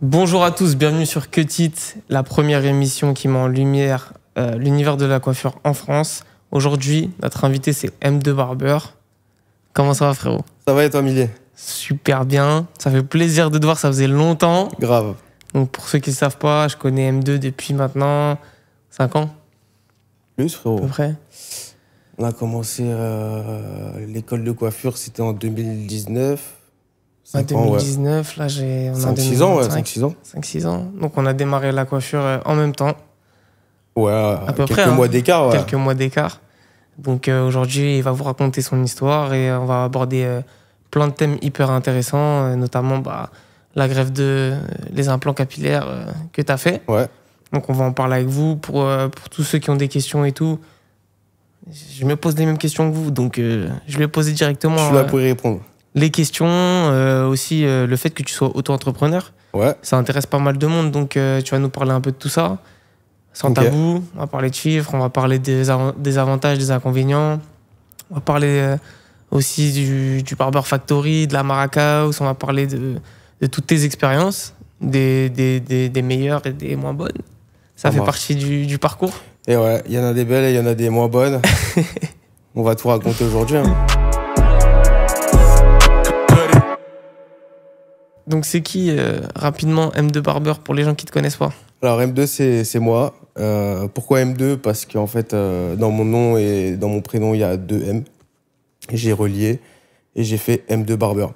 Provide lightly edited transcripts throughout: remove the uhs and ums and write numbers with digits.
Bonjour à tous, bienvenue sur Cut It, la première émission qui met en lumière l'univers de la coiffure en France. Aujourd'hui, notre invité c'est M2 Barber. Comment ça va frérot? Ça va et toi, Millet? Super bien, ça fait plaisir de te voir, ça faisait longtemps. Grave. Donc pour ceux qui ne savent pas, je connais M2 depuis maintenant 5 ans Plus, à frérot. peu près. On a commencé l'école de coiffure, c'était en 2019. En 5 ans, ouais. 2019, là j'ai... 5-6 ans, ouais, 5-6 ans. 5-6 ans. Donc on a démarré la coiffure en même temps, Ouais, à peu quelques près. mois d'écart, ouais. Quelques mois d'écart. Donc aujourd'hui, il va vous raconter son histoire et on va aborder plein de thèmes hyper intéressants, notamment la greffe les implants capillaires que tu as fait. Ouais. Donc on va en parler avec vous. Pour tous ceux qui ont des questions et tout, je me pose les mêmes questions que vous, donc je vais poser directement Je suis là pour y répondre. les questions, aussi le fait que tu sois auto-entrepreneur. Ouais. Ça intéresse pas mal de monde, donc tu vas nous parler un peu de tout ça. Sans Ok. tabou, on va parler de chiffres, on va parler des avantages, des inconvénients. On va parler aussi du Barber Factory, de la Maracas, on va parler de toutes tes expériences, des meilleures et des moins bonnes. Ça fait marche. partie du parcours. Et ouais, il y en a des belles et il y en a des moins bonnes. On va tout raconter aujourd'hui, hein. Donc c'est qui, rapidement, M2 Barber pour les gens qui ne te connaissent pas? Alors M2, c'est moi. Pourquoi M2? Parce qu'en fait, dans mon nom et dans mon prénom, il y a 2 M. J'ai relié et j'ai fait M2 Barber.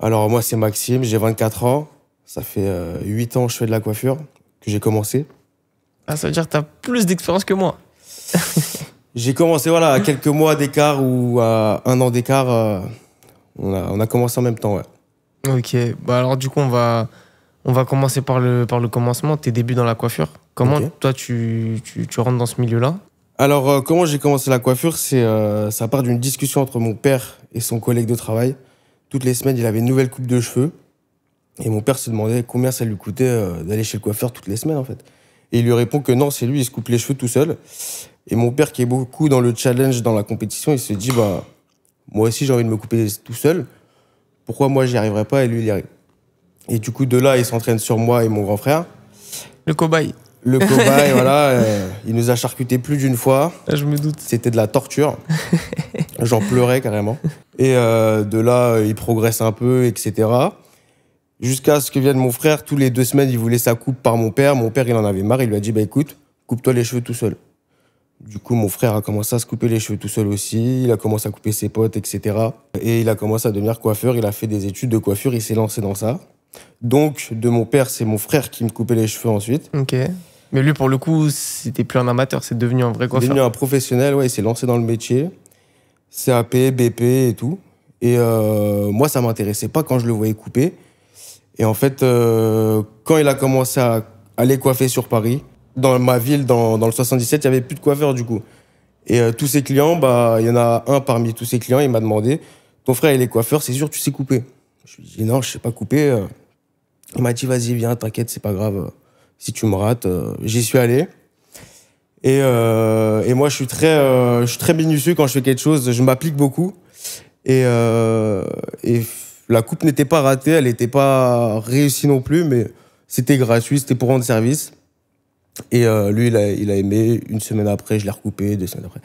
Alors moi, c'est Maxime, j'ai 24 ans. Ça fait 8 ans que je fais de la coiffure, que j'ai commencé. Ah, ça veut dire que tu as plus d'expérience que moi. J'ai commencé voilà, à quelques mois d'écart ou à 1 an d'écart. On a commencé en même temps, ouais. Ok, alors du coup on va commencer par le commencement, tes débuts dans la coiffure. Comment Ok. toi tu rentres dans ce milieu-là? Alors, comment j'ai commencé la coiffure, ça part d'une discussion entre mon père et son collègue de travail. Toutes les semaines, il avait une nouvelle coupe de cheveux. Et mon père se demandait combien ça lui coûtait d'aller chez le coiffeur toutes les semaines, en fait. Et il lui répond que non, c'est lui, il se coupe les cheveux tout seul. Et mon père, qui est beaucoup dans le challenge, dans la compétition, il se dit, bah, moi aussi, j'ai envie de me couper tout seul. Pourquoi moi, j'y arriverai pas et lui, il y arrive? Et du coup, de là, il s'entraîne sur moi et mon grand frère. Le cobaye. Le cobaye, voilà, il nous a charcuté plus d'une fois. Ah, je me doute. C'était de la torture. J'en pleurais carrément. Et de là, il progresse un peu, etc. Jusqu'à ce que vienne mon frère. Tous les 2 semaines, il voulait sa coupe par mon père. Mon père, il en avait marre. Il lui a dit, bah écoute, coupe-toi les cheveux tout seul. Du coup, mon frère a commencé à se couper les cheveux tout seul aussi. Il a commencé à couper ses potes, etc. Et il a commencé à devenir coiffeur. Il a fait des études de coiffure. Il s'est lancé dans ça. Donc, de mon père, c'est mon frère qui me coupait les cheveux ensuite. Ok. Mais lui pour le coup c'était plus un amateur, c'est devenu un vrai Il est coiffeur. devenu un professionnel, ouais, il s'est lancé dans le métier. CAP, BP et tout. Et moi, ça m'intéressait pas quand je le voyais couper. Et en fait, quand il a commencé à aller coiffer sur Paris, dans ma ville, dans le 77, il n'y avait plus de coiffeur du coup. Et tous ses clients, bah, il y en a un parmi tous ses clients, il m'a demandé, ton frère, il est coiffeur, c'est sûr, tu sais couper? Je lui ai dit, non, je sais pas couper. Il m'a dit, vas-y, viens, t'inquiète, c'est pas grave. Si tu me rates, j'y suis allé. Et moi, je suis très minutieux quand je fais quelque chose. Je m'applique beaucoup. Et la coupe n'était pas ratée, elle n'était pas réussie non plus, mais c'était gratuit, c'était pour rendre service. Et lui, il a aimé. 1 semaine après, je l'ai recoupé, 2 semaines après.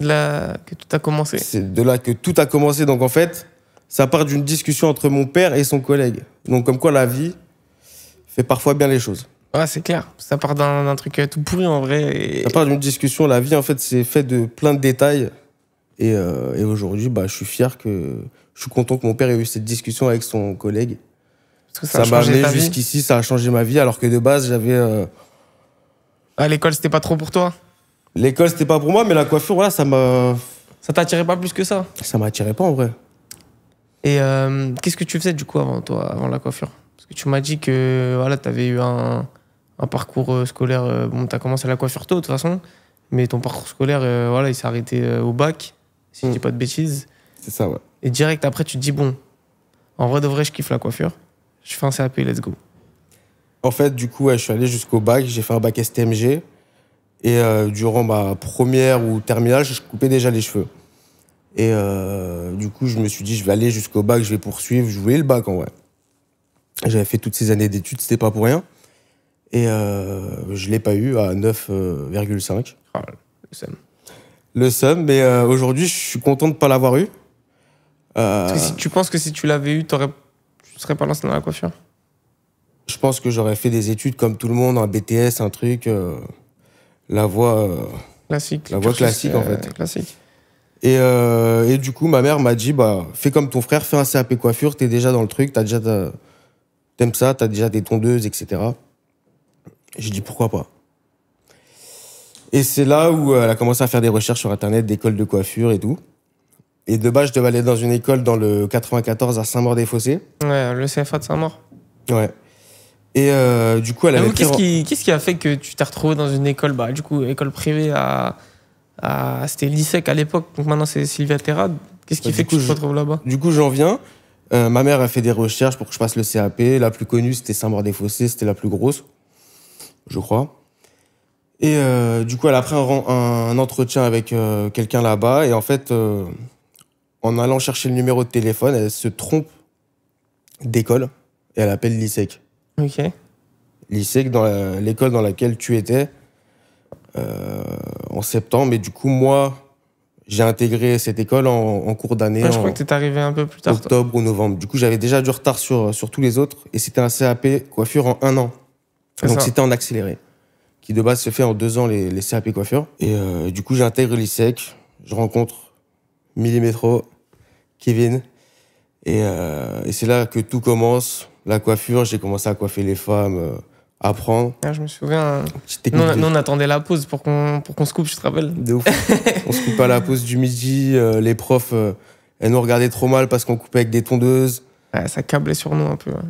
Là que tout a commencé. C'est de là que tout a commencé. Donc en fait, ça part d'une discussion entre mon père et son collègue. Donc comme quoi la vie fait parfois bien les choses. Ouais, c'est clair. Ça part d'un truc tout pourri en vrai. Et... Ça part d'une discussion. La vie, en fait, c'est fait de plein de détails. Et aujourd'hui, bah, je suis fier que... Je suis content que mon père ait eu cette discussion avec son collègue. Parce que Ça a m'a changé amené ta vie. jusqu'ici, ça a changé ma vie, alors que de base, j'avais... À l'école c'était pas trop pour toi? L'école, c'était pas pour moi, mais la coiffure, voilà, ça Ça t'attirait pas plus que ça? m'attirait pas, en vrai. Et qu'est-ce que tu faisais du coup avant toi, avant la coiffure? Parce que tu m'as dit que voilà, tu avais eu un parcours scolaire. Bon, tu as commencé la coiffure tôt de toute façon, mais ton parcours scolaire, voilà, il s'est arrêté au bac, si je dis pas de bêtises. C'est ça, ouais. Et direct après, tu te dis, bon, en vrai de vrai, je kiffe la coiffure. Je fais un CAP, let's go. En fait, du coup, ouais, je suis allé jusqu'au bac, j'ai fait un bac STMG. Et durant ma première ou terminale, je coupais déjà les cheveux. Et du coup, je me suis dit, je vais aller jusqu'au bac, je vais poursuivre. Je voulais le bac, en vrai. J'avais fait toutes ces années d'études, c'était pas pour rien. Et je l'ai pas eu à 9,5. Ah, le seum. Le seum, mais aujourd'hui, je suis content de pas l'avoir eu. Parce que si tu penses que si tu l'avais eu, tu serais pas lancé dans la coiffure? Je pense que j'aurais fait des études comme tout le monde, un BTS, un truc, la voie Classique. la voie classique, en fait. Classique. Et du coup, ma mère m'a dit, bah, fais comme ton frère, fais un CAP coiffure, t'es déjà dans le truc, t'aimes ça, t'as déjà des tondeuses, etc. J'ai dit, pourquoi pas. Et c'est là où elle a commencé à faire des recherches sur Internet, d'écoles de coiffure et tout. Et de base, je devais aller dans une école dans le 94 à Saint-Maur-des-Fossés. Ouais, le CFA de Saint-Maur. Ouais. Et du coup, elle avait Qu'est-ce qui a fait que tu t'es retrouvé dans une école, bah, du coup, école privée c'était l'ISEC à l'époque, donc maintenant c'est Sylvia Terrade. Qu'est-ce qui fait que tu te retrouves là-bas? Du coup, j'en viens. Ma mère a fait des recherches pour que je passe le CAP. La plus connue, c'était Saint-Maur-des-Fossés, c'était la plus grosse, je crois. Et du coup, elle a pris un entretien avec quelqu'un là-bas. Et en fait, en allant chercher le numéro de téléphone, elle se trompe d'école et elle appelle l'ISEC. Ok. L'ISEC, dans l'école dans laquelle tu étais, en septembre. Et du coup, moi, j'ai intégré cette école en cours d'année. Ouais, je crois que t'es arrivé un peu plus tard. Octobre ou novembre. Du coup, j'avais déjà du retard sur tous les autres. Et c'était un CAP coiffure en 1 an. Donc, c'était en accéléré. Qui de base se fait en 2 ans, les CAP coiffure. Et du coup, j'intègre l'ISEC. Je rencontre Millimétro, Kevin. Et c'est là que tout commence. La coiffure, j'ai commencé à coiffer les femmes, apprendre. Ah, je me souviens. Nous, on attendait la pause pour qu'on se coupe, je te rappelle. De ouf. On se coupe à la pause du midi. Les profs, elles nous regardaient trop mal parce qu'on coupait avec des tondeuses. Ouais, ça câblait sur nous un peu. Hein.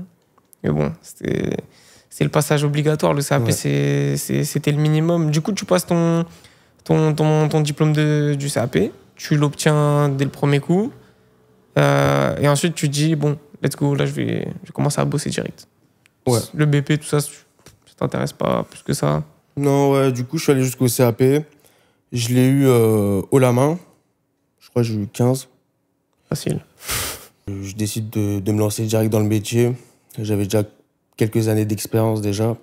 Mais bon, c'est le passage obligatoire. Le CAP, ouais. C'était le minimum. Du coup, tu passes ton diplôme du CAP. Tu l'obtiens dès le premier coup. Et ensuite, tu te dis, bon, let's go, là, je vais commencer à bosser direct. Ouais. Le BP, tout ça, ça t'intéresse pas plus que ça? Non, ouais, du coup, je suis allé jusqu'au CAP. Je l'ai eu haut la main. Je crois que j'ai eu 15. Facile. Je décide de me lancer direct dans le métier. J'avais déjà quelques années d'expérience déjà.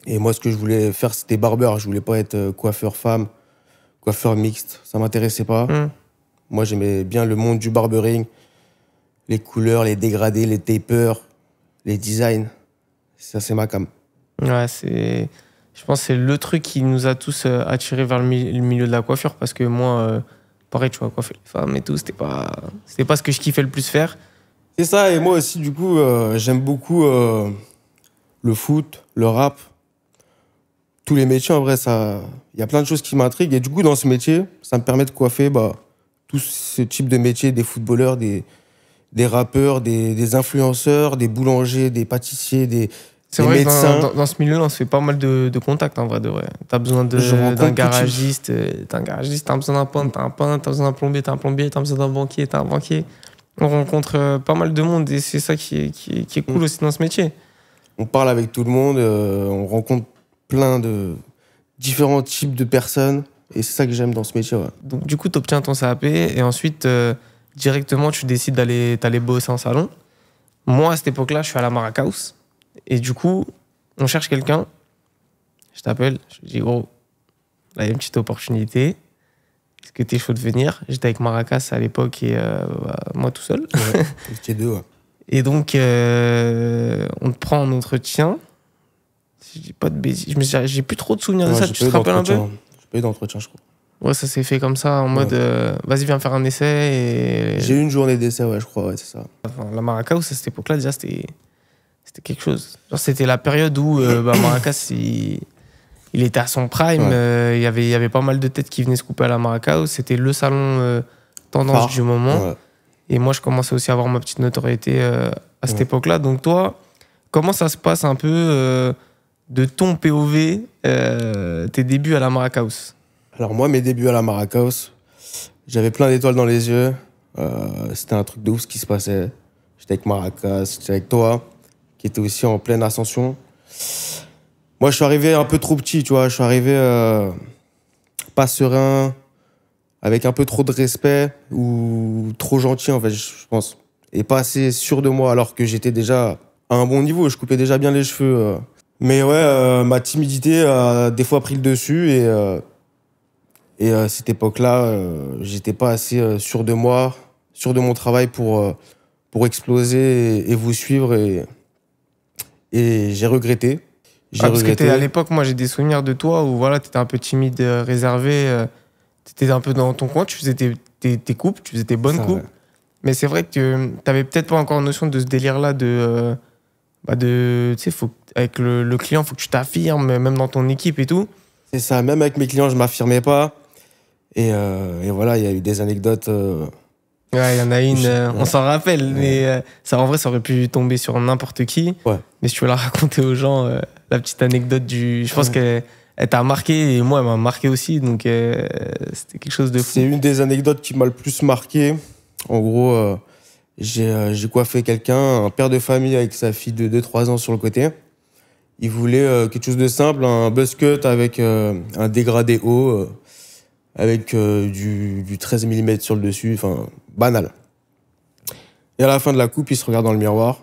Et moi, ce que je voulais faire, c'était barbeur. Je voulais pas être coiffeur femme, coiffeur mixte. Ça m'intéressait pas. Moi, j'aimais bien le monde du barbering. Les couleurs, les dégradés, les tapers, les designs. Ça, c'est ma cam. Ouais, je pense que c'est le truc qui nous a tous attirés vers le milieu de la coiffure. Parce que moi, pareil, tu vois, coiffer les femmes et tout, c'était pas ce que je kiffais le plus faire. C'est ça, et moi aussi, du coup, j'aime beaucoup le foot, le rap. Tous les métiers, en vrai, il y a plein de choses qui m'intriguent. Et du coup, dans ce métier, ça me permet de coiffer tout ce type de métier, des footballeurs, des rappeurs, des influenceurs, des boulangers, des pâtissiers, des médecins. Dans ce milieu-là, on se fait pas mal de contacts, en vrai, de vrai. T'as besoin d'un garagiste, t'as besoin d'un peintre, t'as un peintre, t'as besoin d'un plombier, t'as un plombier, t'as besoin d'un banquier, t'as un banquier. On rencontre pas mal de monde et c'est ça qui est cool aussi dans ce métier. On parle avec tout le monde, on rencontre plein de différents types de personnes et c'est ça que j'aime dans ce métier. Ouais. Donc, du coup, tu obtiens ton CAP et ensuite, directement, tu décides d'aller bosser en salon. Moi, à cette époque-là, je suis à la Maracas et du coup, on cherche quelqu'un. Je t'appelle, je dis gros, là, il y a une petite opportunité. Est-ce que t'es chaud de venir? J'étais avec Maracas à l'époque et moi tout seul. Ouais, j'étais deux, ouais. Et donc, on te prend en entretien. Si je dis pas de bêtises, j'ai plus trop de souvenirs de ça. Tu te rappelles un peu? J'ai pas eu d'entretien, je crois. Ouais, ça s'est fait comme ça, en mode vas-y, viens faire un essai. J'ai eu une journée d'essai, ouais, je crois, ouais, c'est ça. Enfin, la Maracas, à cette époque-là, déjà, c'était quelque chose. Genre, c'était la période où Maracas, il était à son prime. Il y avait pas mal de têtes qui venaient se couper à la Maracas. C'était le salon tendance du moment. Ouais. Et moi, je commençais aussi à avoir ma petite notoriété à cette époque-là. Donc, toi, comment ça se passe un peu de ton POV, tes débuts à la Maracas? Alors, moi, mes débuts à la Maracas, j'avais plein d'étoiles dans les yeux. C'était un truc de ouf ce qui se passait. J'étais avec Maracas, j'étais avec toi, qui était aussi en pleine ascension. Moi, je suis arrivé un peu trop petit, tu vois. Je suis arrivé pas serein, avec un peu trop de respect ou trop gentil, en fait, je pense. Et pas assez sûr de moi, alors que j'étais déjà à un bon niveau. Je coupais déjà bien les cheveux. Mais ouais, ma timidité a des fois pris le dessus. Et à cette époque-là, j'étais pas assez sûr de moi, sûr de mon travail pour exploser et vous suivre. Et j'ai regretté. Parce que à l'époque, moi, j'ai des souvenirs de toi où voilà, tu étais un peu timide, réservé. Tu étais un peu dans ton coin, tu faisais tes coupes, tu faisais tes bonnes coupes. Ouais. Mais c'est vrai que tu n'avais peut-être pas encore notion de ce délire-là tu sais, avec le client, il faut que tu t'affirmes, même dans ton équipe et tout. C'est ça, même avec mes clients, je ne m'affirmais pas. Et voilà, il y a eu des anecdotes. Ouais, il y en a une, on s'en rappelle, ouais. Mais ça, en vrai, ça aurait pu tomber sur n'importe qui. Ouais. Mais si tu veux la raconter aux gens, la petite anecdote je pense qu'elle t'a marqué et moi, elle m'a marqué aussi. Donc, c'était quelque chose de fou. C'est une des anecdotes qui m'a le plus marqué. En gros, j'ai coiffé quelqu'un, un père de famille avec sa fille de 2-3 ans sur le côté. Il voulait quelque chose de simple, un buzz cut avec un dégradé haut, avec du 13 mm sur le dessus, enfin, banal. Et à la fin de la coupe, il se regarde dans le miroir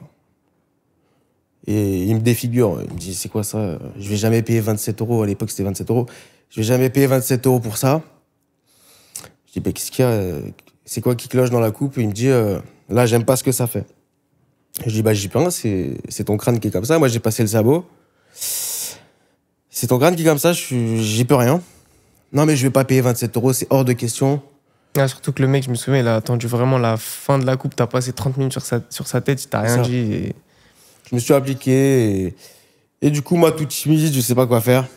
et il me défigure. Il me dit, c'est quoi ça? Je vais jamais payer 27 €. À l'époque, c'était 27 €. Je vais jamais payer 27 € pour ça. Je dis, bah, qu'est-ce qu'il y a? C'est quoi qui cloche dans la coupe? Il me dit, là, j'aime pas ce que ça fait. Je dis, bah, j'y peux rien, c'est ton crâne qui est comme ça. Moi, j'ai passé le sabot. C'est ton crâne qui est comme ça, j'y peux rien. Non, mais je vais pas payer 27 €, c'est hors de question. Ah, surtout que le mec, je me souviens, il a attendu vraiment la fin de la coupe. T'as passé 30 minutes sur sa tête, il t'a rien dit. Et... Je me suis appliqué et du coup, moi, tout timide, je sais pas quoi faire.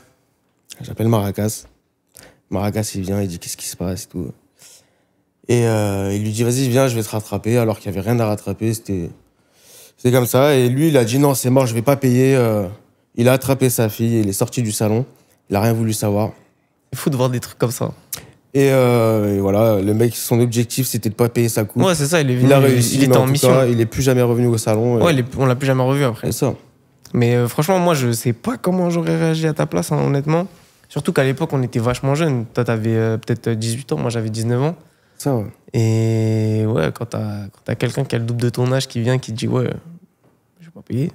J'appelle Maracas. Maracas, il vient, il dit qu'est-ce qui se passe et tout. Et il lui dit, vas-y, viens, je vais te rattraper, alors qu'il y avait rien à rattraper. C'était comme ça. Et lui, il a dit, non, c'est mort, je vais pas payer. Il a attrapé sa fille, il est sorti du salon. Il a rien voulu savoir. Il faut de voir des trucs comme ça. Et voilà, le mec, son objectif, c'était de pas payer sa coupe. Ouais, c'est ça, il est venu, il a réussi, il était en mission. Cas, il est plus jamais revenu au salon. Ouais, on l'a plus jamais revu après. C'est ça. Mais franchement, moi, je sais pas comment j'aurais réagi à ta place, hein, honnêtement. Surtout qu'à l'époque, on était vachement jeunes. Toi, t'avais peut-être 18 ans, moi, j'avais 19 ans. Ça, ouais. Et ouais, quand t'as quelqu'un qui a le double de ton âge qui vient, qui te dit, ouais, je vais pas payer.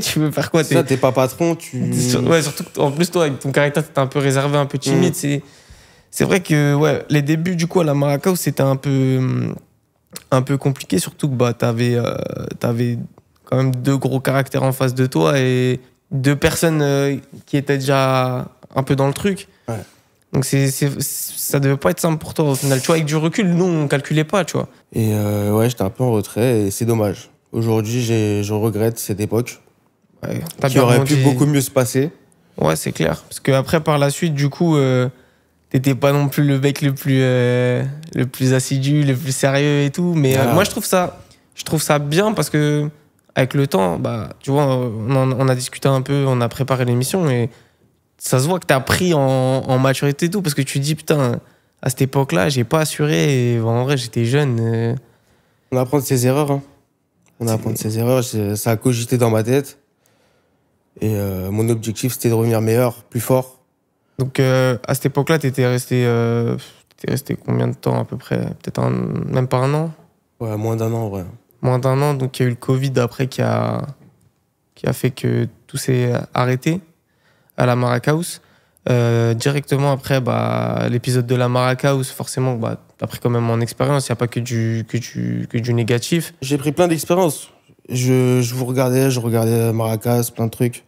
Tu veux faire quoi? Ça, t'es pas patron, Ouais, surtout qu'en plus, toi, avec ton caractère, t'étais un peu réservé, un peu timide. C'est vrai que ouais, les débuts, du coup, à la Maracao, c'était un peu compliqué, surtout que bah, t'avais quand même 2 gros caractères en face de toi et 2 personnes qui étaient déjà un peu dans le truc. Ouais. Donc ça devait pas être simple pour toi au final. Tu vois, avec du recul, nous, on calculait pas, tu vois. Et ouais, j'étais un peu en retrait et c'est dommage. Aujourd'hui, je regrette cette époque. Ouais, qui aurait pu beaucoup mieux se passer. Ouais, c'est clair. Parce qu'après, par la suite, du coup, t'étais pas non plus le mec le plus assidu, le plus sérieux et tout. Mais moi, je trouve ça bien parce que avec le temps, bah, tu vois, on a discuté un peu, on a préparé l'émission et ça se voit que t'as pris en maturité et tout. Parce que tu te dis, putain, à cette époque-là, j'ai pas assuré. Et en vrai, j'étais jeune. On apprend de ses erreurs. Hein. On apprend de ses erreurs. Ça a cogité dans ma tête. Et mon objectif, c'était de revenir meilleur, plus fort. Donc, à cette époque-là, t'étais resté combien de temps à peu près? Peut-être même pas un an? Ouais, moins d'1 an, ouais. Moins d'1 an, donc il y a eu le Covid après qui a fait que tout s'est arrêté à la Maracaus. Directement après l'épisode de la Maracaus, forcément, bah, t'as pris quand même en expérience. Il n'y a pas que du négatif. J'ai pris plein d'expériences. Je regardais Maracas, plein de trucs.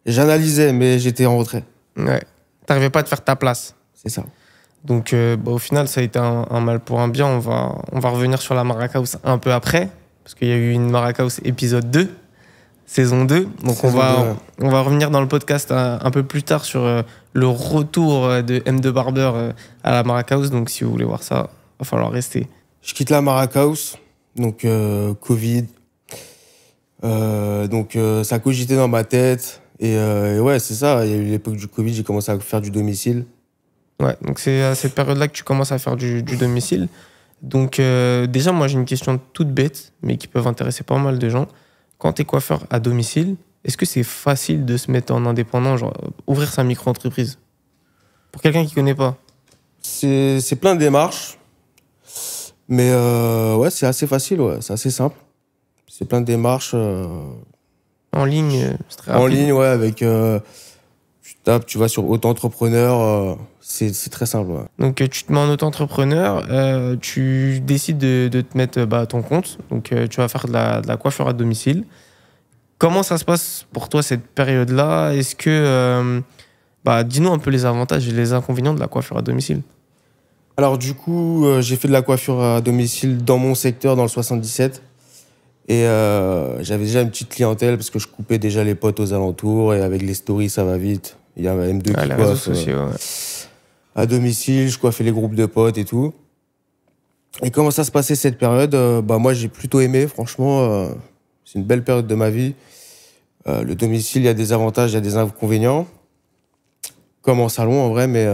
J'analysais, mais j'étais en retrait. Ouais. T'arrivais pas à te faire ta place. C'est ça. Donc, au final, ça a été un mal pour un bien. On va revenir sur la Maracaus un peu après, parce qu'il y a eu une Maracaus épisode 2, saison 2. Donc, on va revenir dans le podcast un peu plus tard sur le retour de M2 Barber à la Maracaus. Donc, si vous voulez voir ça, il va falloir rester. Je quitte la Maracaus, donc Covid. Donc, ça a cogité dans ma tête. Et ouais, c'est ça. Il y a eu l'époque du Covid, j'ai commencé à faire du domicile. Ouais, donc c'est à cette période-là que tu commences à faire du domicile. Donc déjà, moi, j'ai une question toute bête, mais qui peut intéresser pas mal de gens. Quand tu es coiffeur à domicile, est-ce que c'est facile de se mettre en indépendant, genre ouvrir sa micro-entreprise? Pour quelqu'un qui connaît pas. C'est plein de démarches. Mais ouais, c'est assez facile, ouais. C'est assez simple. C'est plein de démarches. En ligne, c'est très En rapide. ligne, ouais, avec. Tu tapes, tu vas sur auto-entrepreneur. C'est très simple. Ouais. Donc, tu te mets en auto-entrepreneur, tu décides de te mettre à ton compte. Donc, tu vas faire de la coiffure à domicile. Comment ça se passe pour toi cette période-là? Est-ce que. Dis-nous un peu les avantages et les inconvénients de la coiffure à domicile. Alors, du coup, j'ai fait de la coiffure à domicile dans mon secteur, dans le 77. Et j'avais déjà une petite clientèle parce que je coupais déjà les potes aux alentours. Et avec les stories, ça va vite. Il y a M2 Ah, qui les réseaux coiffe sociaux, ouais. à domicile. Je coiffais les groupes de potes et tout. Et comment ça se passait cette période? Moi, j'ai plutôt aimé, franchement. C'est une belle période de ma vie. Le domicile, il y a des avantages, il y a des inconvénients. Comme en salon, en vrai, mais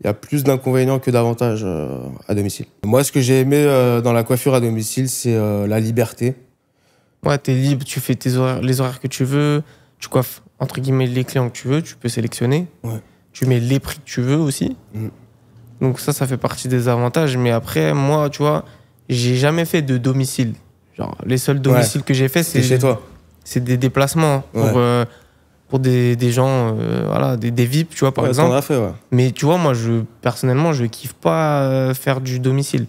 il y a plus d'inconvénients que d'avantages à domicile. Moi, ce que j'ai aimé dans la coiffure à domicile, c'est la liberté. Ouais, t'es libre, tu fais les horaires que tu veux, tu coiffes entre guillemets les clients que tu veux, tu peux sélectionner. Ouais. Tu mets les prix que tu veux aussi. Donc ça fait partie des avantages. Mais après, moi, tu vois, j'ai jamais fait de domicile. Genre, les seuls domiciles que j'ai fait, C'est chez toi. c'est des déplacements pour des gens, voilà, des VIP, tu vois, par exemple. T'en as fait, ouais. Mais tu vois, moi, personnellement, je kiffe pas faire du domicile.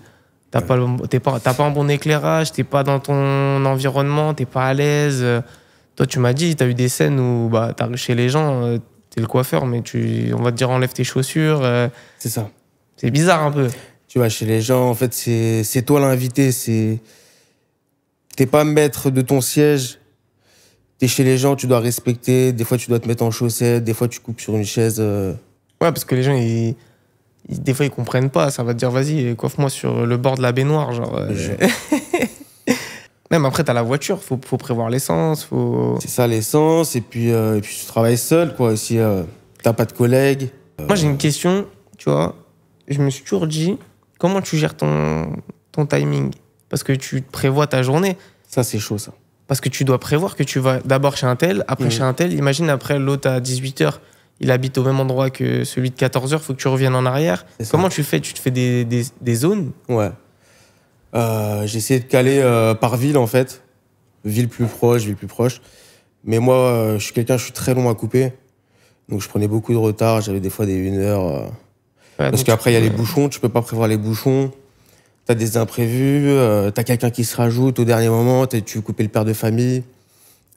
T'as pas un bon éclairage, t'es pas dans ton environnement, t'es pas à l'aise. Toi, tu m'as dit, t'as eu des scènes où t'arrives chez les gens, t'es le coiffeur, mais on va te dire enlève tes chaussures. C'est ça. C'est bizarre un peu. Tu vas chez les gens, en fait, c'est toi l'invité. T'es pas maître de ton siège. T'es chez les gens, tu dois respecter. Des fois, tu dois te mettre en chaussettes. Des fois, tu coupes sur une chaise. Ouais, parce que les gens, des fois, ils comprennent pas. Ça va te dire, vas-y, coiffe-moi sur le bord de la baignoire. Genre, Même après, t'as la voiture, faut prévoir l'essence. C'est ça, l'essence. Et puis, tu travailles seul, quoi. Si t'as pas de collègues. Moi, j'ai une question, tu vois. Je me suis toujours dit, comment tu gères ton timing? Parce que tu prévois ta journée. Ça, c'est chaud, ça. Parce que tu dois prévoir que tu vas d'abord chez un tel, après chez un tel. Imagine, après, l'autre à 18h, il habite au même endroit que celui de 14h, il faut que tu reviennes en arrière. Comment tu fais? Tu te fais des zones? Ouais. J'ai essayé de caler par ville, en fait. Ville plus proche. Mais moi, je suis très long à couper. Donc, je prenais beaucoup de retard. J'avais des fois des 1 heure. Parce qu'après, il y a les bouchons. Tu peux pas prévoir les bouchons. T'as des imprévus. T'as quelqu'un qui se rajoute au dernier moment. Tu veux couper le père de famille,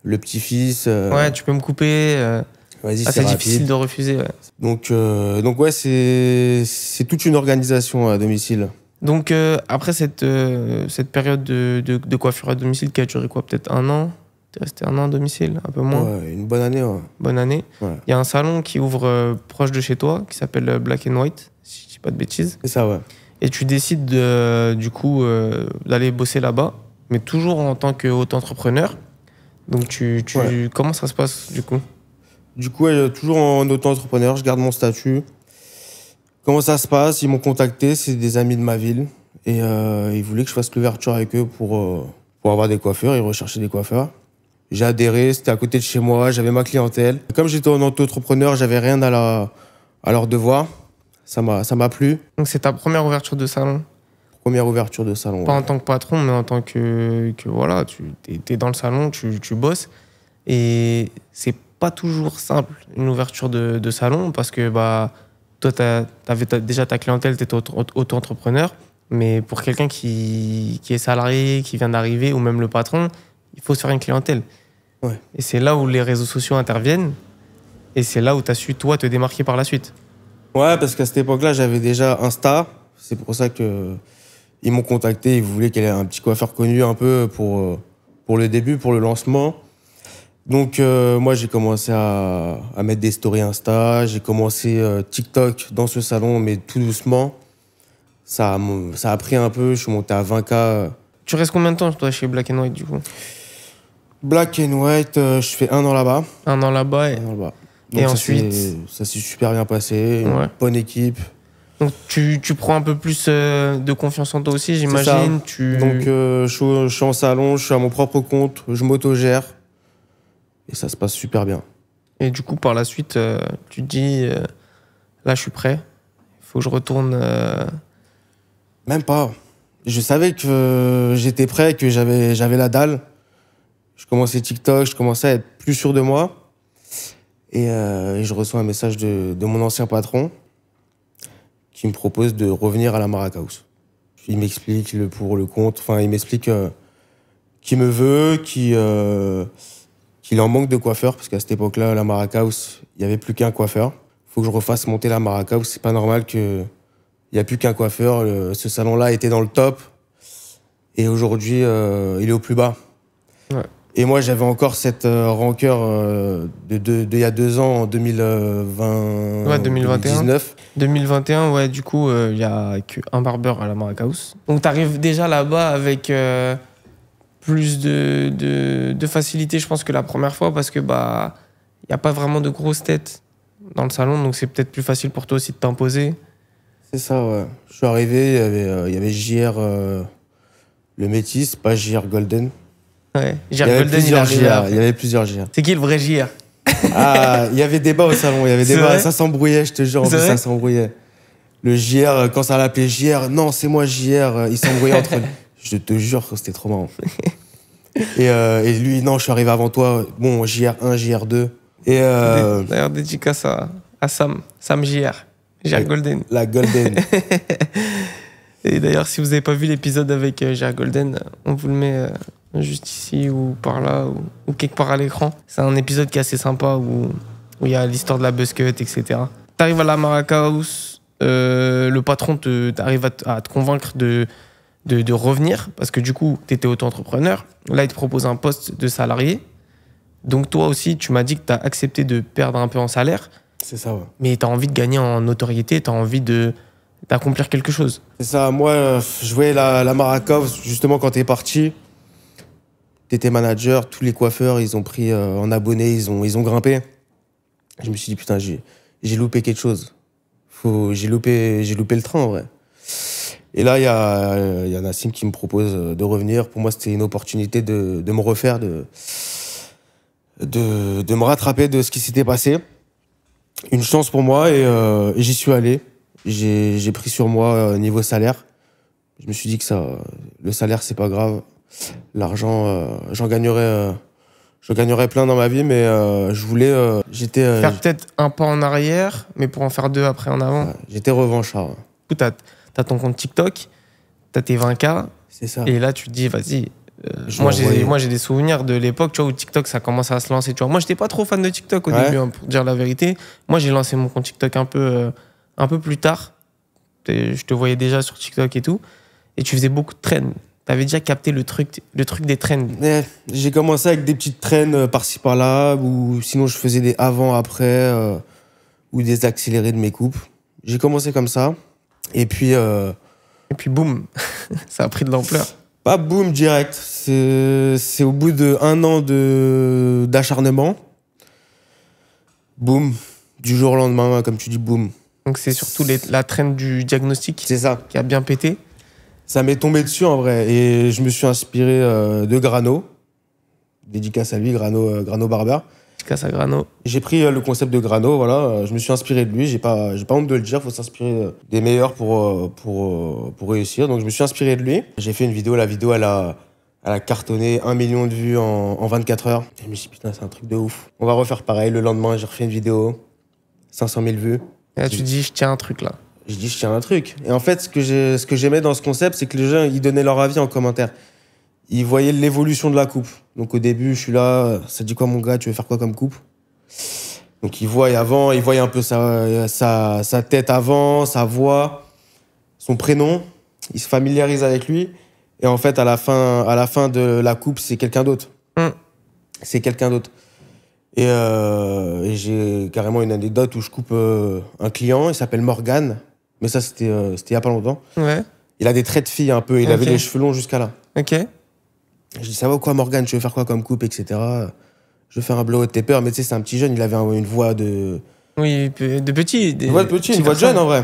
le petit-fils. Ouais, tu peux me couper. Vas-y, c'est difficile de refuser. Ouais. Donc ouais, c'est toute une organisation à domicile. Donc, après cette période de coiffure à domicile qui a duré quoi? Peut-être 1 an? T'es resté 1 an à domicile? Un peu moins? Ouais, une bonne année, ouais. Bonne année. Ouais. Il y a un salon qui ouvre proche de chez toi, qui s'appelle Black and White, si je dis pas de bêtises. C'est ça, ouais. Et tu décides du coup d'aller bosser là-bas, mais toujours en tant qu'auto-entrepreneur. Donc, Ouais. comment ça se passe du coup? Du coup, ouais, toujours en auto-entrepreneur, je garde mon statut. Comment ça se passe? Ils m'ont contacté, c'est des amis de ma ville. Et ils voulaient que je fasse l'ouverture avec eux pour avoir des coiffeurs. Ils recherchaient des coiffeurs. J'ai adhéré, c'était à côté de chez moi, j'avais ma clientèle. Comme j'étais en auto-entrepreneur, j'avais rien à leur devoir. Ça m'a plu. Donc, c'est ta première ouverture de salon? Première ouverture de salon. Pas Ouais. en tant que patron, mais en tant que voilà, tu es dans le salon, tu bosses. Et c'est pas toujours simple, une ouverture de salon, parce que toi, t'avais déjà ta clientèle, t'étais auto-entrepreneur. Mais pour quelqu'un qui est salarié, qui vient d'arriver, ou même le patron, il faut se faire une clientèle. Ouais. Et c'est là où les réseaux sociaux interviennent. Et c'est là où tu as su, toi, te démarquer par la suite. Ouais, parce qu'à cette époque-là, j'avais déjà Insta. C'est pour ça que ils m'ont contacté. Ils voulaient qu'il y ait un petit coiffeur connu un peu pour le début, pour le lancement. Donc, moi, j'ai commencé à mettre des stories Insta. J'ai commencé TikTok dans ce salon, mais tout doucement. Ça a pris un peu. Je suis monté à 20K. Tu restes combien de temps, toi, chez Black and White, du coup? Black and White, je fais 1 an là-bas. 1 an là-bas. 1 an là-bas. Et Donc, ensuite ça s'est super bien passé. Une bonne équipe. Donc, tu prends un peu plus de confiance en toi aussi, j'imagine. Donc, je suis en salon, je suis à mon propre compte, je m'autogère. Et ça se passe super bien. Et du coup, par la suite, tu te dis, là, je suis prêt. Il faut que je retourne. Même pas. Je savais que j'étais prêt, que j'avais la dalle. Je commençais TikTok, je commençais à être plus sûr de moi. Et je reçois un message de mon ancien patron qui me propose de revenir à la Maraca House. Il m'explique le pour, le contre. Enfin, il m'explique qu'il me veut, qu'il est en manque de coiffeur, parce qu'à cette époque-là, à la Maraca House, il n'y avait plus qu'un coiffeur. Il faut que je refasse monter la Maraca House. C'est pas normal qu'il n'y a plus qu'un coiffeur. Ce salon-là était dans le top. Et aujourd'hui, il est au plus bas. Ouais. Et moi, j'avais encore cette rancœur il y a 2 ans, en 2020, Ouais, 2021. 2019. 2021, ouais, du coup, il y a qu'un barbeur à la Maraca House. Donc, tu arrives déjà là-bas avec plus de facilité, je pense, que la première fois, parce que bah, il n'y a pas vraiment de grosses têtes dans le salon, donc c'est peut-être plus facile pour toi aussi de t'imposer. C'est ça, ouais. Je suis arrivé, il y avait JR, le métis, pas JR Golden. Ouais, Il y avait plusieurs JR. Il y avait plusieurs JR. C'est qui le vrai JR? Ah, il y avait débat au salon, il y avait C'est débat, vrai ça s'embrouillait, je te jure, en C'est plus, vrai ça s'embrouillait. Le JR, quand ça l'appelait JR, non, c'est moi JR, ils s'embrouillaient entre eux. Je te jure que c'était trop marrant. Et lui, non, je suis arrivé avant toi, bon, JR1, JR2. Et D'ailleurs, dédicace à Sam JR. JR Golden. la Golden. Et d'ailleurs, si vous n'avez pas vu l'épisode avec JR Golden, on vous le met juste ici ou par là ou quelque part à l'écran. C'est un épisode qui est assez sympa où il y a l'histoire de la buzzcut, etc. T'arrives à la Maraca House, le patron t'arrive à te convaincre de revenir parce que du coup, tu étais auto-entrepreneur. Là, il te propose un poste de salarié. Donc toi aussi, tu m'as dit que tu as accepté de perdre un peu en salaire, C'est ça, ouais. mais tu as envie de gagner en notoriété, tu as envie d'accomplir quelque chose. C'est ça, moi, je voyais la Maraca House, justement, quand t'es parti. T'étais manager, tous les coiffeurs, ils ont pris en abonnés, ils ont grimpé. Je me suis dit, putain, j'ai loupé quelque chose. J'ai loupé le train, en vrai. Et là, il y a Nassim qui me propose de revenir. Pour moi, c'était une opportunité de me refaire, de me rattraper de ce qui s'était passé. Une chance pour moi et j'y suis allé. J'ai pris sur moi niveau salaire. Je me suis dit que le salaire, c'est pas grave. L'argent, j'en gagnerais plein dans ma vie, mais je voulais... Faire peut-être un pas en arrière, mais pour en faire 2 après en avant. j'étais revanchard. Du coup, t'as ton compte TikTok, t'as tes 20K, C'est ça. et là, tu te dis, vas-y. Je Moi, vais envoyer. j'ai des souvenirs de l'époque, tu vois, où TikTok, ça commence à se lancer. Tu vois. Moi, j'étais pas trop fan de TikTok au Ouais. début, hein, pour dire la vérité. Moi, j'ai lancé mon compte TikTok un peu plus tard. Je te voyais déjà sur TikTok et tout. Et tu faisais beaucoup de trends. T'avais déjà capté le truc des trends. J'ai commencé avec des petites traînes par-ci par-là, ou sinon je faisais des avant-après, ou des accélérés de mes coupes. J'ai commencé comme ça. Et puis, Et puis, boum, ça a pris de l'ampleur. pas boum direct. C'est au bout d'1 an d'acharnement. Boum. Du jour au lendemain, comme tu dis, boum. Donc, c'est surtout la trend du diagnostic C'est ça. qui a bien pété. Ça m'est tombé dessus en vrai. Et je me suis inspiré de Grano. Dédicace à lui, Grano Barber. Dédicace à Grano. J'ai pris le concept de Grano, voilà. Je me suis inspiré de lui. J'ai pas honte de le dire. Faut s'inspirer des meilleurs pour réussir. Donc je me suis inspiré de lui. J'ai fait une vidéo. La vidéo, elle a cartonné 1 million de vues en 24 heures. Et je me suis dit, putain, c'est un truc de ouf. On va refaire pareil. Le lendemain, j'ai refait une vidéo. 500 000 vues. Et là, tu te dis, je tiens un truc là. Je dis, je tiens un truc. Et en fait, ce que j'aimais dans ce concept, c'est que les gens, ils donnaient leur avis en commentaire. Ils voyaient l'évolution de la coupe. Donc au début, je suis là, ça dit quoi mon gars, tu veux faire quoi comme coupe? Donc ils voient avant, ils voient un peu sa tête avant, sa voix, son prénom. Ils se familiarisent avec lui. Et en fait, à la fin de la coupe, c'est quelqu'un d'autre. C'est quelqu'un d'autre. Et j'ai carrément une anecdote où je coupe un client, il s'appelle Morgan. Mais ça, c'était il y a pas longtemps. Ouais. Il a des traits de fille un peu, il avait Ok. les cheveux longs jusqu'à là. Ok. Je dis, ça va ou quoi, Morgan, tu veux faire quoi comme coupe, etc. Je veux faire un blowout taper, mais tu sais, c'est un petit jeune, il avait une voix de... Oui, de petit. Une voix de petit, une voix de jeune, en vrai.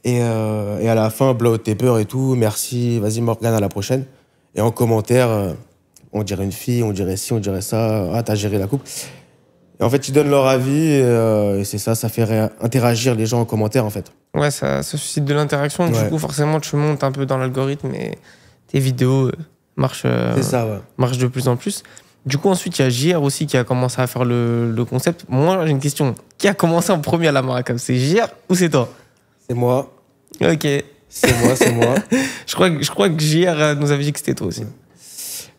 Et à la fin, blowout taper et tout, merci, vas-y, Morgan, à la prochaine. Et en commentaire, on dirait une fille, on dirait ci, on dirait ça, ah, t'as géré la coupe. Et en fait, ils donnent leur avis et c'est ça, ça fait interagir les gens en commentaire, en fait. Ouais, ça suscite de l'interaction. Du coup, forcément, tu montes un peu dans l'algorithme et tes vidéos marchent de plus en plus. Du coup, ensuite, il y a JR aussi qui a commencé à faire le concept. Moi, j'ai une question. Qui a commencé en premier à la Maracas? C'est JR ou c'est toi? C'est moi. Ok. C'est moi. Je crois que JR nous avait dit que c'était toi aussi.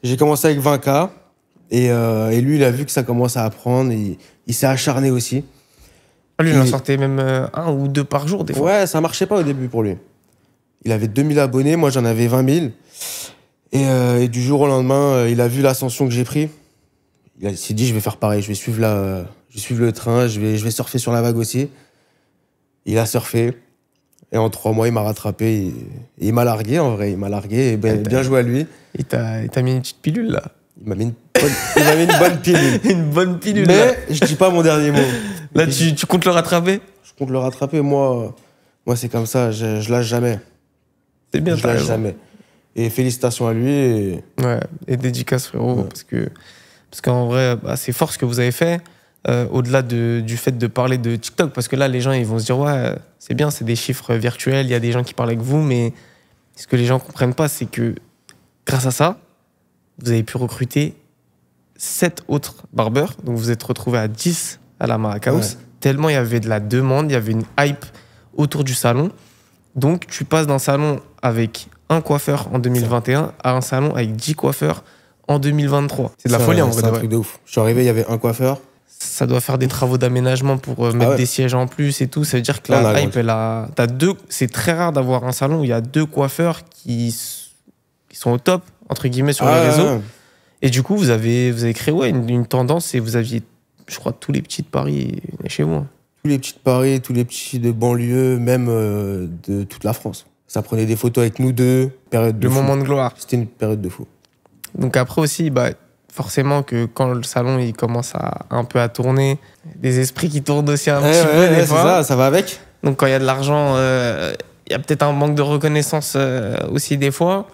J'ai commencé avec 20K et lui, il a vu que ça commençait à apprendre et il s'est acharné aussi. Lui, il en sortait même 1 ou 2 par jour, des fois. Ouais, ça marchait pas au début pour lui. Il avait 2000 abonnés, moi j'en avais 20 000. Et du jour au lendemain, il a vu l'ascension que j'ai pris. Il s'est dit, je vais faire pareil, je vais suivre le train, je vais surfer sur la vague aussi. Il a surfé. Et en 3 mois, il m'a rattrapé. Et il m'a largué, en vrai. Il m'a largué. Et bien joué à lui. Il t'a mis une petite pilule, là. Il m'a mis une bonne pilule. Une bonne pilule, mais là. Je dis pas mon dernier mot. Là, tu comptes le rattraper? Je compte le rattraper. Moi c'est comme ça. Je lâche jamais. C'est bien, je lâche jamais. Et félicitations à lui. Ouais, et dédicace, frérot. Ouais. Parce qu'en vrai, c'est fort ce que vous avez fait. Au-delà du fait de parler de TikTok, parce que là, les gens, ils vont se dire, ouais, c'est bien, c'est des chiffres virtuels, il y a des gens qui parlent avec vous, mais ce que les gens comprennent pas, c'est que grâce à ça, vous avez pu recruter 7 autres barbeurs. Donc, vous êtes retrouvés à 10 à la Maracas, tellement il y avait de la demande, il y avait une hype autour du salon. Donc, tu passes d'un salon avec un coiffeur en 2021 à un salon avec 10 coiffeurs en 2023. C'est de la folie, en vrai. C'est un truc de ouf. Je suis arrivé, il y avait un coiffeur. Ça doit faire des travaux d'aménagement pour mettre des sièges en plus et tout. Ça veut dire que la hype, t'as 2. C'est très rare d'avoir un salon où il y a 2 coiffeurs qui sont au top, entre guillemets, sur les réseaux. Ouais. Et du coup, vous avez créé une tendance et vous aviez, je crois, tous les petits de Paris chez vous. Tous les petits de Paris, tous les petits de banlieue, même de toute la France. Ça prenait des photos avec nous deux, période de fou. Le moment de gloire. C'était une période de fou. Donc après aussi, forcément que quand le salon il commence un peu à tourner, des esprits qui tournent aussi un petit peu des fois. Ça va avec. Donc quand il y a de l'argent, il y a peut-être un manque de reconnaissance aussi des fois.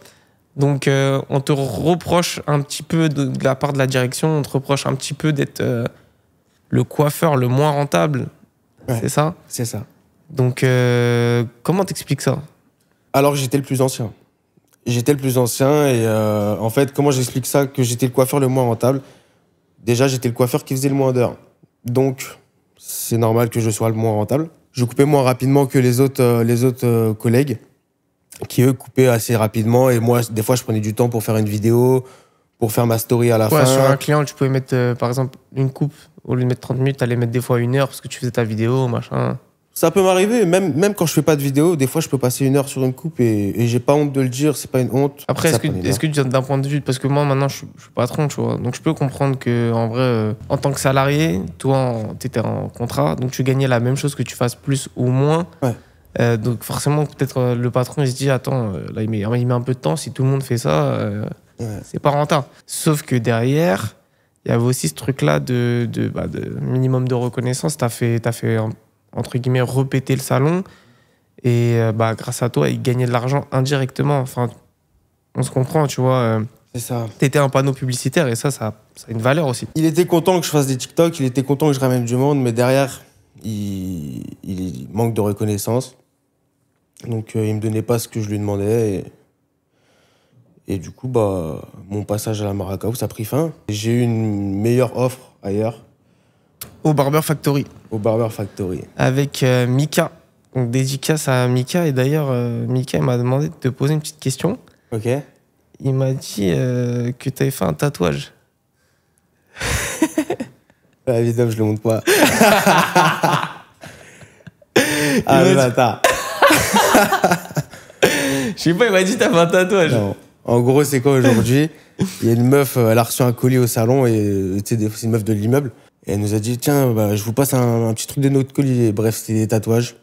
Donc on te reproche un petit peu de la part de la direction, on te reproche un petit peu d'être le coiffeur le moins rentable. Ouais, c'est ça? C'est ça. Donc comment t'expliques ça? Alors j'étais le plus ancien. J'étais le plus ancien et en fait, comment j'explique ça, que j'étais le coiffeur le moins rentable? Déjà, j'étais le coiffeur qui faisait le moins d'heures. Donc, c'est normal que je sois le moins rentable. Je coupais moins rapidement que les autres collègues qui, eux, coupaient assez rapidement. Et moi, des fois, je prenais du temps pour faire une vidéo, pour faire ma story à la fin. Sur un client, tu pouvais mettre, par exemple, une coupe. Au lieu de mettre 30 minutes, t'allais mettre des fois 1 heure parce que tu faisais ta vidéo, machin. Ça peut m'arriver, même quand je fais pas de vidéo, des fois je peux passer 1 heure sur une coupe et j'ai pas honte de le dire, c'est pas une honte. Après, est-ce que d'un point de vue, parce que moi maintenant je suis patron, tu vois, donc je peux comprendre que en vrai, en tant que salarié, toi t'étais en contrat, donc tu gagnais la même chose que tu fasses plus ou moins. Ouais. Donc forcément, peut-être le patron il se dit, attends, là il met un peu de temps, si tout le monde fait ça, c'est pas rentable. Sauf que derrière, il y avait aussi ce truc-là de minimum de reconnaissance. T'as fait entre guillemets, répéter le salon. Et grâce à toi, il gagnait de l'argent indirectement. Enfin, on se comprend, tu vois. C'est ça. T'étais un panneau publicitaire et ça a une valeur aussi. Il était content que je fasse des TikTok, il était content que je ramène du monde, mais derrière, il manque de reconnaissance. Donc, il me donnait pas ce que je lui demandais. Et du coup, mon passage à la Maracas, ça a pris fin. J'ai eu une meilleure offre ailleurs. Au Barber Factory. Au Barber Factory. Avec Mika. Donc, dédicace à Mika. Et d'ailleurs, Mika m'a demandé de te poser une petite question. Ok. Il m'a dit que tu avais fait un tatouage. Évidemment, je le montre pas. Ah, bâtard. Je sais pas, il m'a dit que t'as fait un tatouage. Non. En gros, c'est quoi aujourd'hui? Il y a une meuf, elle a reçu un colis au salon et c'est une meuf de l'immeuble. Et elle nous a dit, tiens, je vous passe un petit truc de notre colis. Et bref, c'était des tatouages.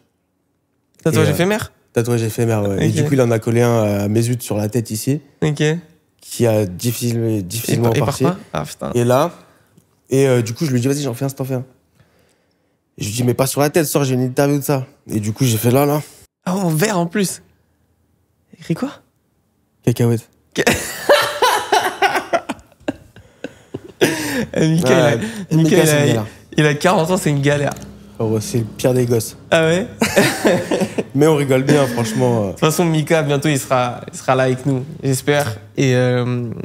Tatouage éphémère? Tatouage éphémère, ouais. Okay. Et du coup, il en a collé un à Mesut sur la tête ici. Ok. Qui a difficilement parti. Ah, putain. Et là, du coup, je lui dis, vas-y, j'en fais un, t'en fais un. Et je lui dis, mais pas sur la tête, sors, j'ai une interview de ça. Et du coup, j'ai fait là. Ah, en vert en plus. Écrit quoi? Cacahuète. Mika, Mika, c'est une galère. il a 40 ans, c'est une galère. Oh, c'est le pire des gosses. Ah ouais? Mais on rigole bien, franchement. De toute façon, Mika, bientôt, il sera là avec nous, j'espère. Et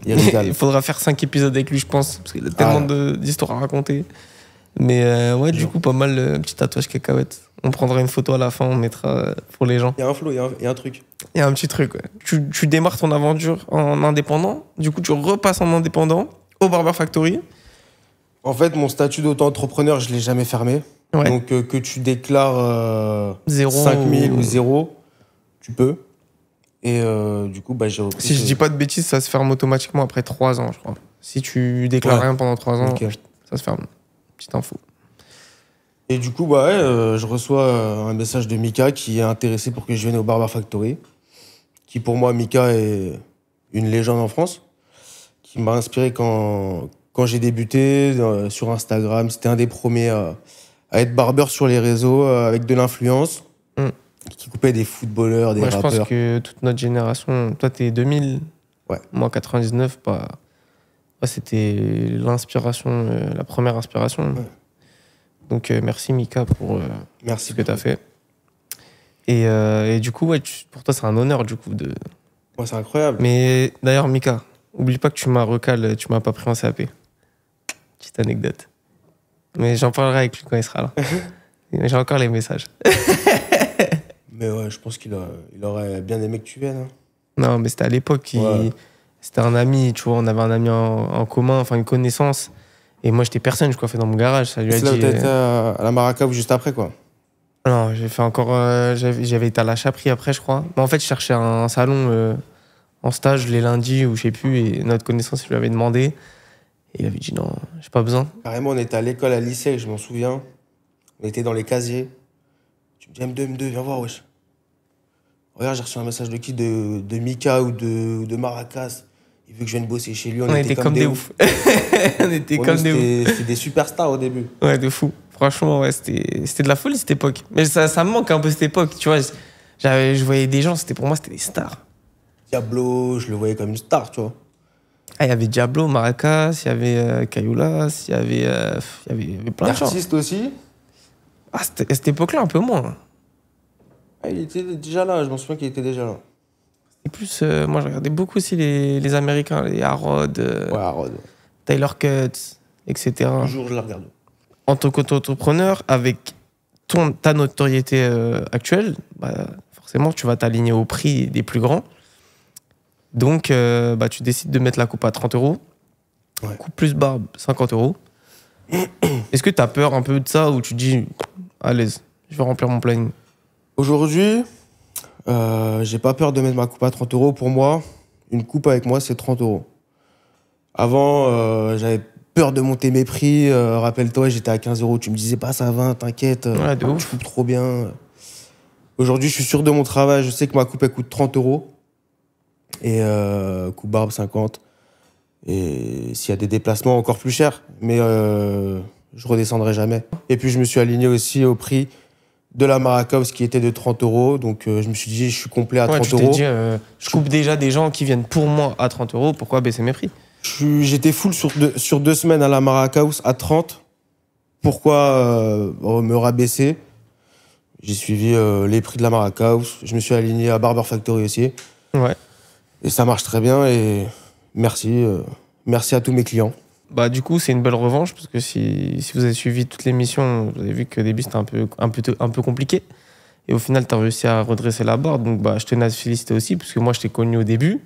il faudra faire 5 épisodes avec lui, je pense, parce qu'il a tellement d'histoires à raconter. Mais ouais, du coup, pas mal le petit tatouage cacahuète. On prendra une photo à la fin, on mettra pour les gens. Il y a un flow, il y a un truc. Il y a un petit truc, ouais. Tu démarres ton aventure en indépendant, du coup, tu repasses en indépendant au Barber Factory. En fait, mon statut d'auto-entrepreneur, je ne l'ai jamais fermé. Ouais. Donc, que tu déclares 0 5 000 ou 0, tu peux. Et du coup, bah, j'ai repris. Si je dis pas de bêtises, ça se ferme automatiquement après 3 ans, je crois. Si tu déclares rien pendant 3 ans, ça se ferme. Petite info. Et du coup, bah, ouais, je reçois un message de Mika qui est intéressé pour que je vienne au Barber Factory. Qui, pour moi, Mika est une légende en France. Qui m'a inspiré quand j'ai débuté sur Instagram. C'était un des premiers à être barbeur sur les réseaux avec de l'influence. Qui coupait des footballeurs, des rappeurs. Je pense que toute notre génération, toi t'es 2000, moi 99, c'était l'inspiration, la première inspiration. Ouais. Donc merci Mika pour merci ce que t'as fait. Et du coup, ouais, pour toi c'est un honneur du coup de... Ouais, c'est incroyable. Mais d'ailleurs Mika, oublie pas que tu m'as recalé, tu m'as pas pris en CAP. Petite anecdote. Mais j'en parlerai avec lui quand il sera là. J'ai encore les messages. Mais ouais, je pense qu'il aurait bien aimé que tu viennes. Hein. Non, mais c'était à l'époque. C'était un ami, tu vois. On avait un ami en commun, enfin une connaissance. Et moi, j'étais personne, je coiffais dans mon garage. Ça lui a dit. C'est là où t'as été à la Maraca ou juste après, quoi? Non, j'ai fait encore. J'avais été à la Chaperie après, je crois. Mais en fait, je cherchais un salon en stage les lundis ou je sais plus. Et notre connaissance, il lui avait demandé. Et il avait dit non, j'ai pas besoin. Carrément, on était à l'école, à lycée, je m'en souviens. On était dans les casiers. Tu me dis M2, viens voir, wesh. Regarde, j'ai reçu un message de qui? De Mika ou de Maracas. Il veut que je vienne bosser chez lui. On était comme des ouf. On était comme des ouf. C'était des superstars au début. Ouais, de fou. Franchement, ouais, c'était de la folie cette époque. Mais ça me manque un peu cette époque, tu vois. Je voyais des gens, pour moi, c'était des stars. Diablo, je le voyais comme une star, tu vois. Ah, il y avait Diablo, Maracas, il y avait Cayulas, il y avait plein de gens. Artistes aussi. Ah, à cette époque-là, un peu moins. Ah, il était déjà là, je m'en souviens qu'il était déjà là. Et plus, moi, je regardais beaucoup aussi les Américains, les Harrod, Tyler Cuts, etc. Toujours, je la regarde. En tant qu'entrepreneur, avec ta notoriété actuelle, forcément, tu vas t'aligner au prix des plus grands. Donc, tu décides de mettre la coupe à 30 €. Ouais. Coupe plus barbe, 50 €. Est-ce que tu as peur un peu de ça ou tu te dis, à l'aise, je vais remplir mon planning? Aujourd'hui, j'ai pas peur de mettre ma coupe à 30 €. Pour moi, une coupe avec moi, c'est 30 €. Avant, j'avais peur de monter mes prix. Rappelle-toi, j'étais à 15 €. Tu me disais, passe à 20, t'inquiète. Ouais, de ouf. Je coupe trop bien. Aujourd'hui, je suis sûr de mon travail. Je sais que ma coupe, elle coûte 30 €. Et coupe barbe, 50. Et s'il y a des déplacements, encore plus cher. Mais je redescendrai jamais. Et puis, je me suis aligné aussi au prix de la Maracas qui était de 30 €. Donc, je me suis dit, je suis complet à 30 €. Tu t'es dit, je coupe déjà des gens qui viennent pour moi à 30 €. Pourquoi baisser mes prix? J'étais full sur 2 semaines à la Maracas à 30. Pourquoi me rabaisser? J'ai suivi les prix de la Maracas. Je me suis aligné à Barber Factory aussi. Ouais. Et ça marche très bien. Et merci. Merci à tous mes clients. Du coup, c'est une belle revanche parce que si vous avez suivi toutes les missions, vous avez vu qu'au début, c'était un peu compliqué. Et au final, tu as réussi à redresser la barre. Donc, je tenais à te féliciter aussi parce que moi, je t'ai connu au début.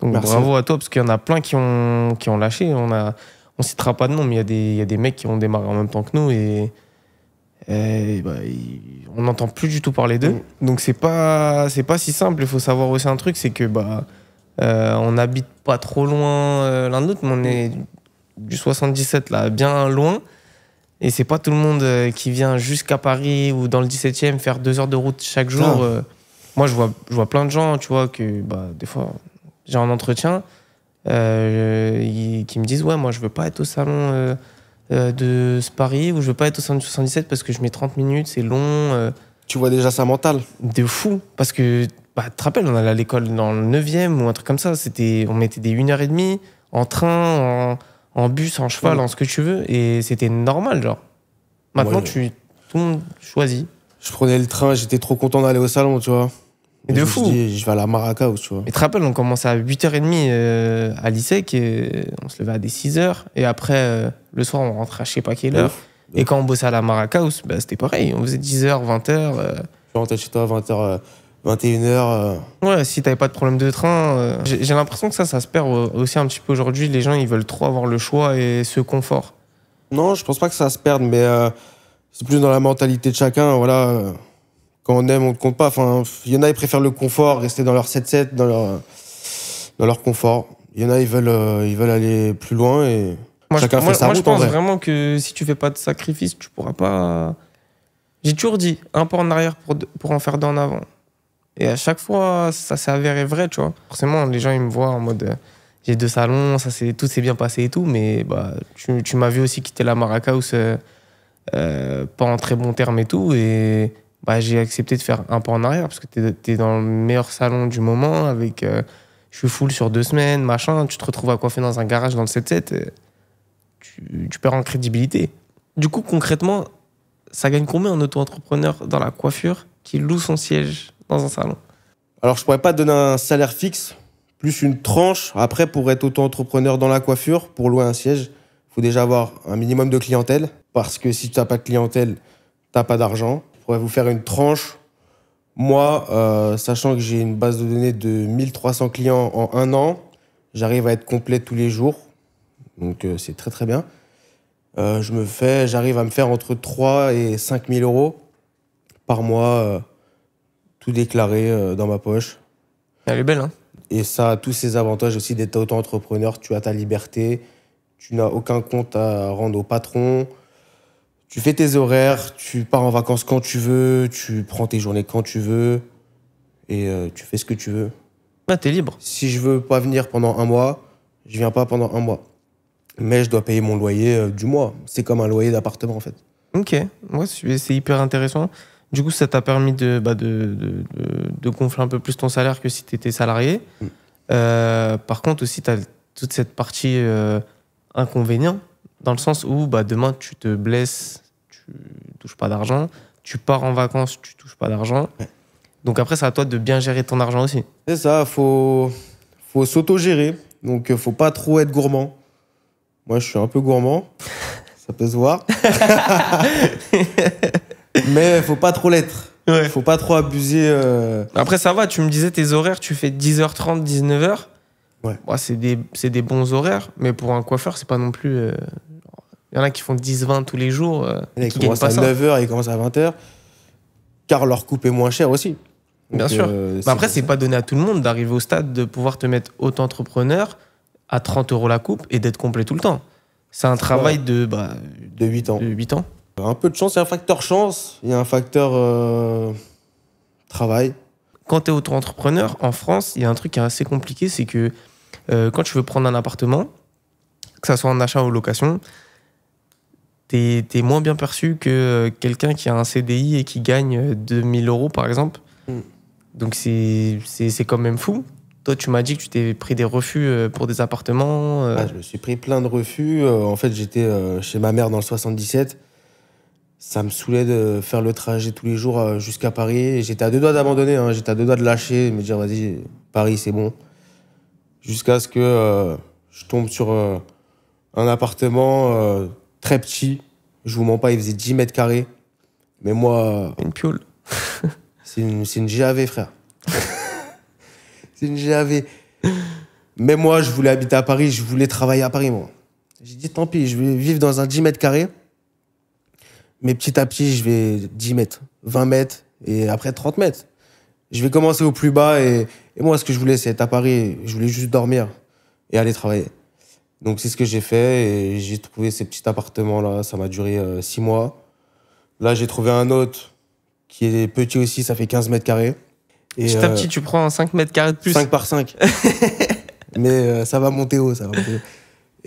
Donc, merci. Bravo à toi parce qu'il y en a plein qui ont lâché. On citera pas de nom, mais il y a des mecs qui ont démarré en même temps que nous et on n'entend plus du tout parler d'eux. Donc, c'est pas si simple. Il faut savoir aussi un truc, c'est que on n'habite pas trop loin l'un de l'autre, mais on est du 77 là, bien loin. Et c'est pas tout le monde qui vient jusqu'à Paris ou dans le 17e faire 2 heures de route chaque jour. Moi, je vois plein de gens, tu vois, que des fois, j'ai un entretien qui me disent ouais, moi, je veux pas être au salon de Paris ou je veux pas être au salon du 77 parce que je mets 30 minutes, c'est long. Tu vois déjà ça mental? De fou. Parce que, tu te rappelles, on allait à l'école dans le 9e ou un truc comme ça. On mettait des 1h30 en train, en bus, en cheval, en ce que tu veux. Et c'était normal, genre. Maintenant, tout le monde choisit. Je prenais le train, j'étais trop content d'aller au salon, tu vois. Et de fou. Je dis, je vais à la Maracao, tu vois. Et tu te rappelles, on commençait à 8h30 à l'ISEC, et on se levait à des 6h. Et après, le soir, on rentrait à je sais pas quelle heure. Et quand on bossait à la Maracao, bah, c'était pareil. On faisait 10h, 20h. Tu rentrais chez toi à 20h, 21h. Ouais, si t'avais pas de problème de train. J'ai l'impression que ça se perd aussi un petit peu aujourd'hui. Les gens, ils veulent trop avoir le choix et ce confort. Non, je pense pas que ça se perde, mais c'est plus dans la mentalité de chacun. Voilà. Quand on aime, on ne compte pas. Enfin, il y en a, ils préfèrent le confort, rester dans leur 7-7, dans leur confort. Il y en a, ils veulent aller plus loin et chacun fait sa route. Moi, je pense vraiment que si tu fais pas de sacrifice, tu pourras pas. J'ai toujours dit un pas en arrière pour en faire deux en avant. Et à chaque fois, ça s'est avéré vrai, tu vois. Forcément, les gens, ils me voient en mode j'ai 2 salons, tout s'est bien passé et tout, mais bah, tu m'as vu aussi quitter la Maracao pas en très bon terme et tout. Et bah, j'ai accepté de faire un pas en arrière parce que t'es dans le meilleur salon du moment. Je suis full sur 2 semaines, machin. Tu te retrouves à coiffer dans un garage dans le 7-7. Tu perds en crédibilité. Du coup, concrètement, ça gagne combien un auto-entrepreneur dans la coiffure qui loue son siège dans un salon? Alors, je pourrais pas te donner un salaire fixe, plus une tranche. Après, pour être auto-entrepreneur dans la coiffure, pour louer un siège, il faut déjà avoir un minimum de clientèle. Parce que si tu n'as pas de clientèle, tu n'as pas d'argent. Je pourrais vous faire une tranche. Moi, sachant que j'ai une base de données de 1300 clients en 1 an, j'arrive à être complet tous les jours. Donc, c'est très, très bien. J'arrive à me faire entre 3 et 5 000 euros par mois, tout déclaré dans ma poche. Elle est belle, hein? Et ça a tous ces avantages aussi d'être auto-entrepreneur. Tu as ta liberté, tu n'as aucun compte à rendre au patron, tu fais tes horaires, tu pars en vacances quand tu veux, tu prends tes journées quand tu veux et tu fais ce que tu veux. Ah, t'es libre. Si je veux pas venir pendant 1 mois, je viens pas pendant 1 mois. Mais je dois payer mon loyer du mois. C'est comme un loyer d'appartement en fait. Ok, ouais, c'est hyper intéressant. Du coup, ça t'a permis de gonfler un peu plus ton salaire que si tu étais salarié. Par contre, aussi, tu as toute cette partie inconvénient, dans le sens où demain, tu te blesses, tu touches pas d'argent. Tu pars en vacances, tu touches pas d'argent. Ouais. Donc après, c'est à toi de bien gérer ton argent aussi. C'est ça, faut s'auto-gérer. Donc, faut pas trop être gourmand. Moi, je suis un peu gourmand. Ça peut se voir. Mais faut pas trop l'être. Ouais. Faut pas trop abuser. Après, ça va. Tu me disais tes horaires, tu fais 10h30, 19h. Ouais. Bon, c'est des bons horaires, mais pour un coiffeur, c'est pas non plus. Il y en a qui font 10-20 tous les jours. Ils commencent à 9h, ils commencent à 20h. Car leur coupe est moins cher aussi. Donc, bien sûr. Après, c'est pas donné à tout le monde d'arriver au stade de pouvoir te mettre auto-entrepreneur à 30 € la coupe et d'être complet tout le temps. C'est un travail de 8 ans. De 8 ans. Un peu de chance, il y a un facteur chance, il y a un facteur travail. Quand tu es auto-entrepreneur, en France, il y a un truc qui est assez compliqué, c'est que quand tu veux prendre un appartement, que ça soit en achat ou location, t'es moins bien perçu que quelqu'un qui a un CDI et qui gagne 2000 € par exemple. Donc c'est quand même fou. Toi, tu m'as dit que tu t'es pris des refus pour des appartements. Je me suis pris plein de refus. En fait, j'étais chez ma mère dans le 77. Ça me saoulait de faire le trajet tous les jours jusqu'à Paris. J'étais à 2 doigts d'abandonner, hein. J'étais à 2 doigts de lâcher, de me dire, vas-y, Paris, c'est bon. Jusqu'à ce que je tombe sur un appartement très petit. Je vous mens pas, il faisait 10 mètres carrés. Mais moi... Une piole. C'est une GAV, frère. C'est une GAV. Mais moi, je voulais habiter à Paris, je voulais travailler à Paris, moi. J'ai dit, tant pis, je vais vivre dans un 10 mètres carrés. Mais petit à petit, je vais 10 mètres, 20 mètres et après 30 mètres. Je vais commencer au plus bas et moi, ce que je voulais, c'est être à Paris. Je voulais juste dormir et aller travailler. Donc, c'est ce que j'ai fait et j'ai trouvé ces petits appartements-là. Ça m'a duré 6 mois. Là, j'ai trouvé un autre qui est petit aussi, ça fait 15 mètres carrés. Et, petit à petit, tu prends un 5 mètres carrés de plus. 5 par 5. Mais ça va monter haut, ça va monter haut.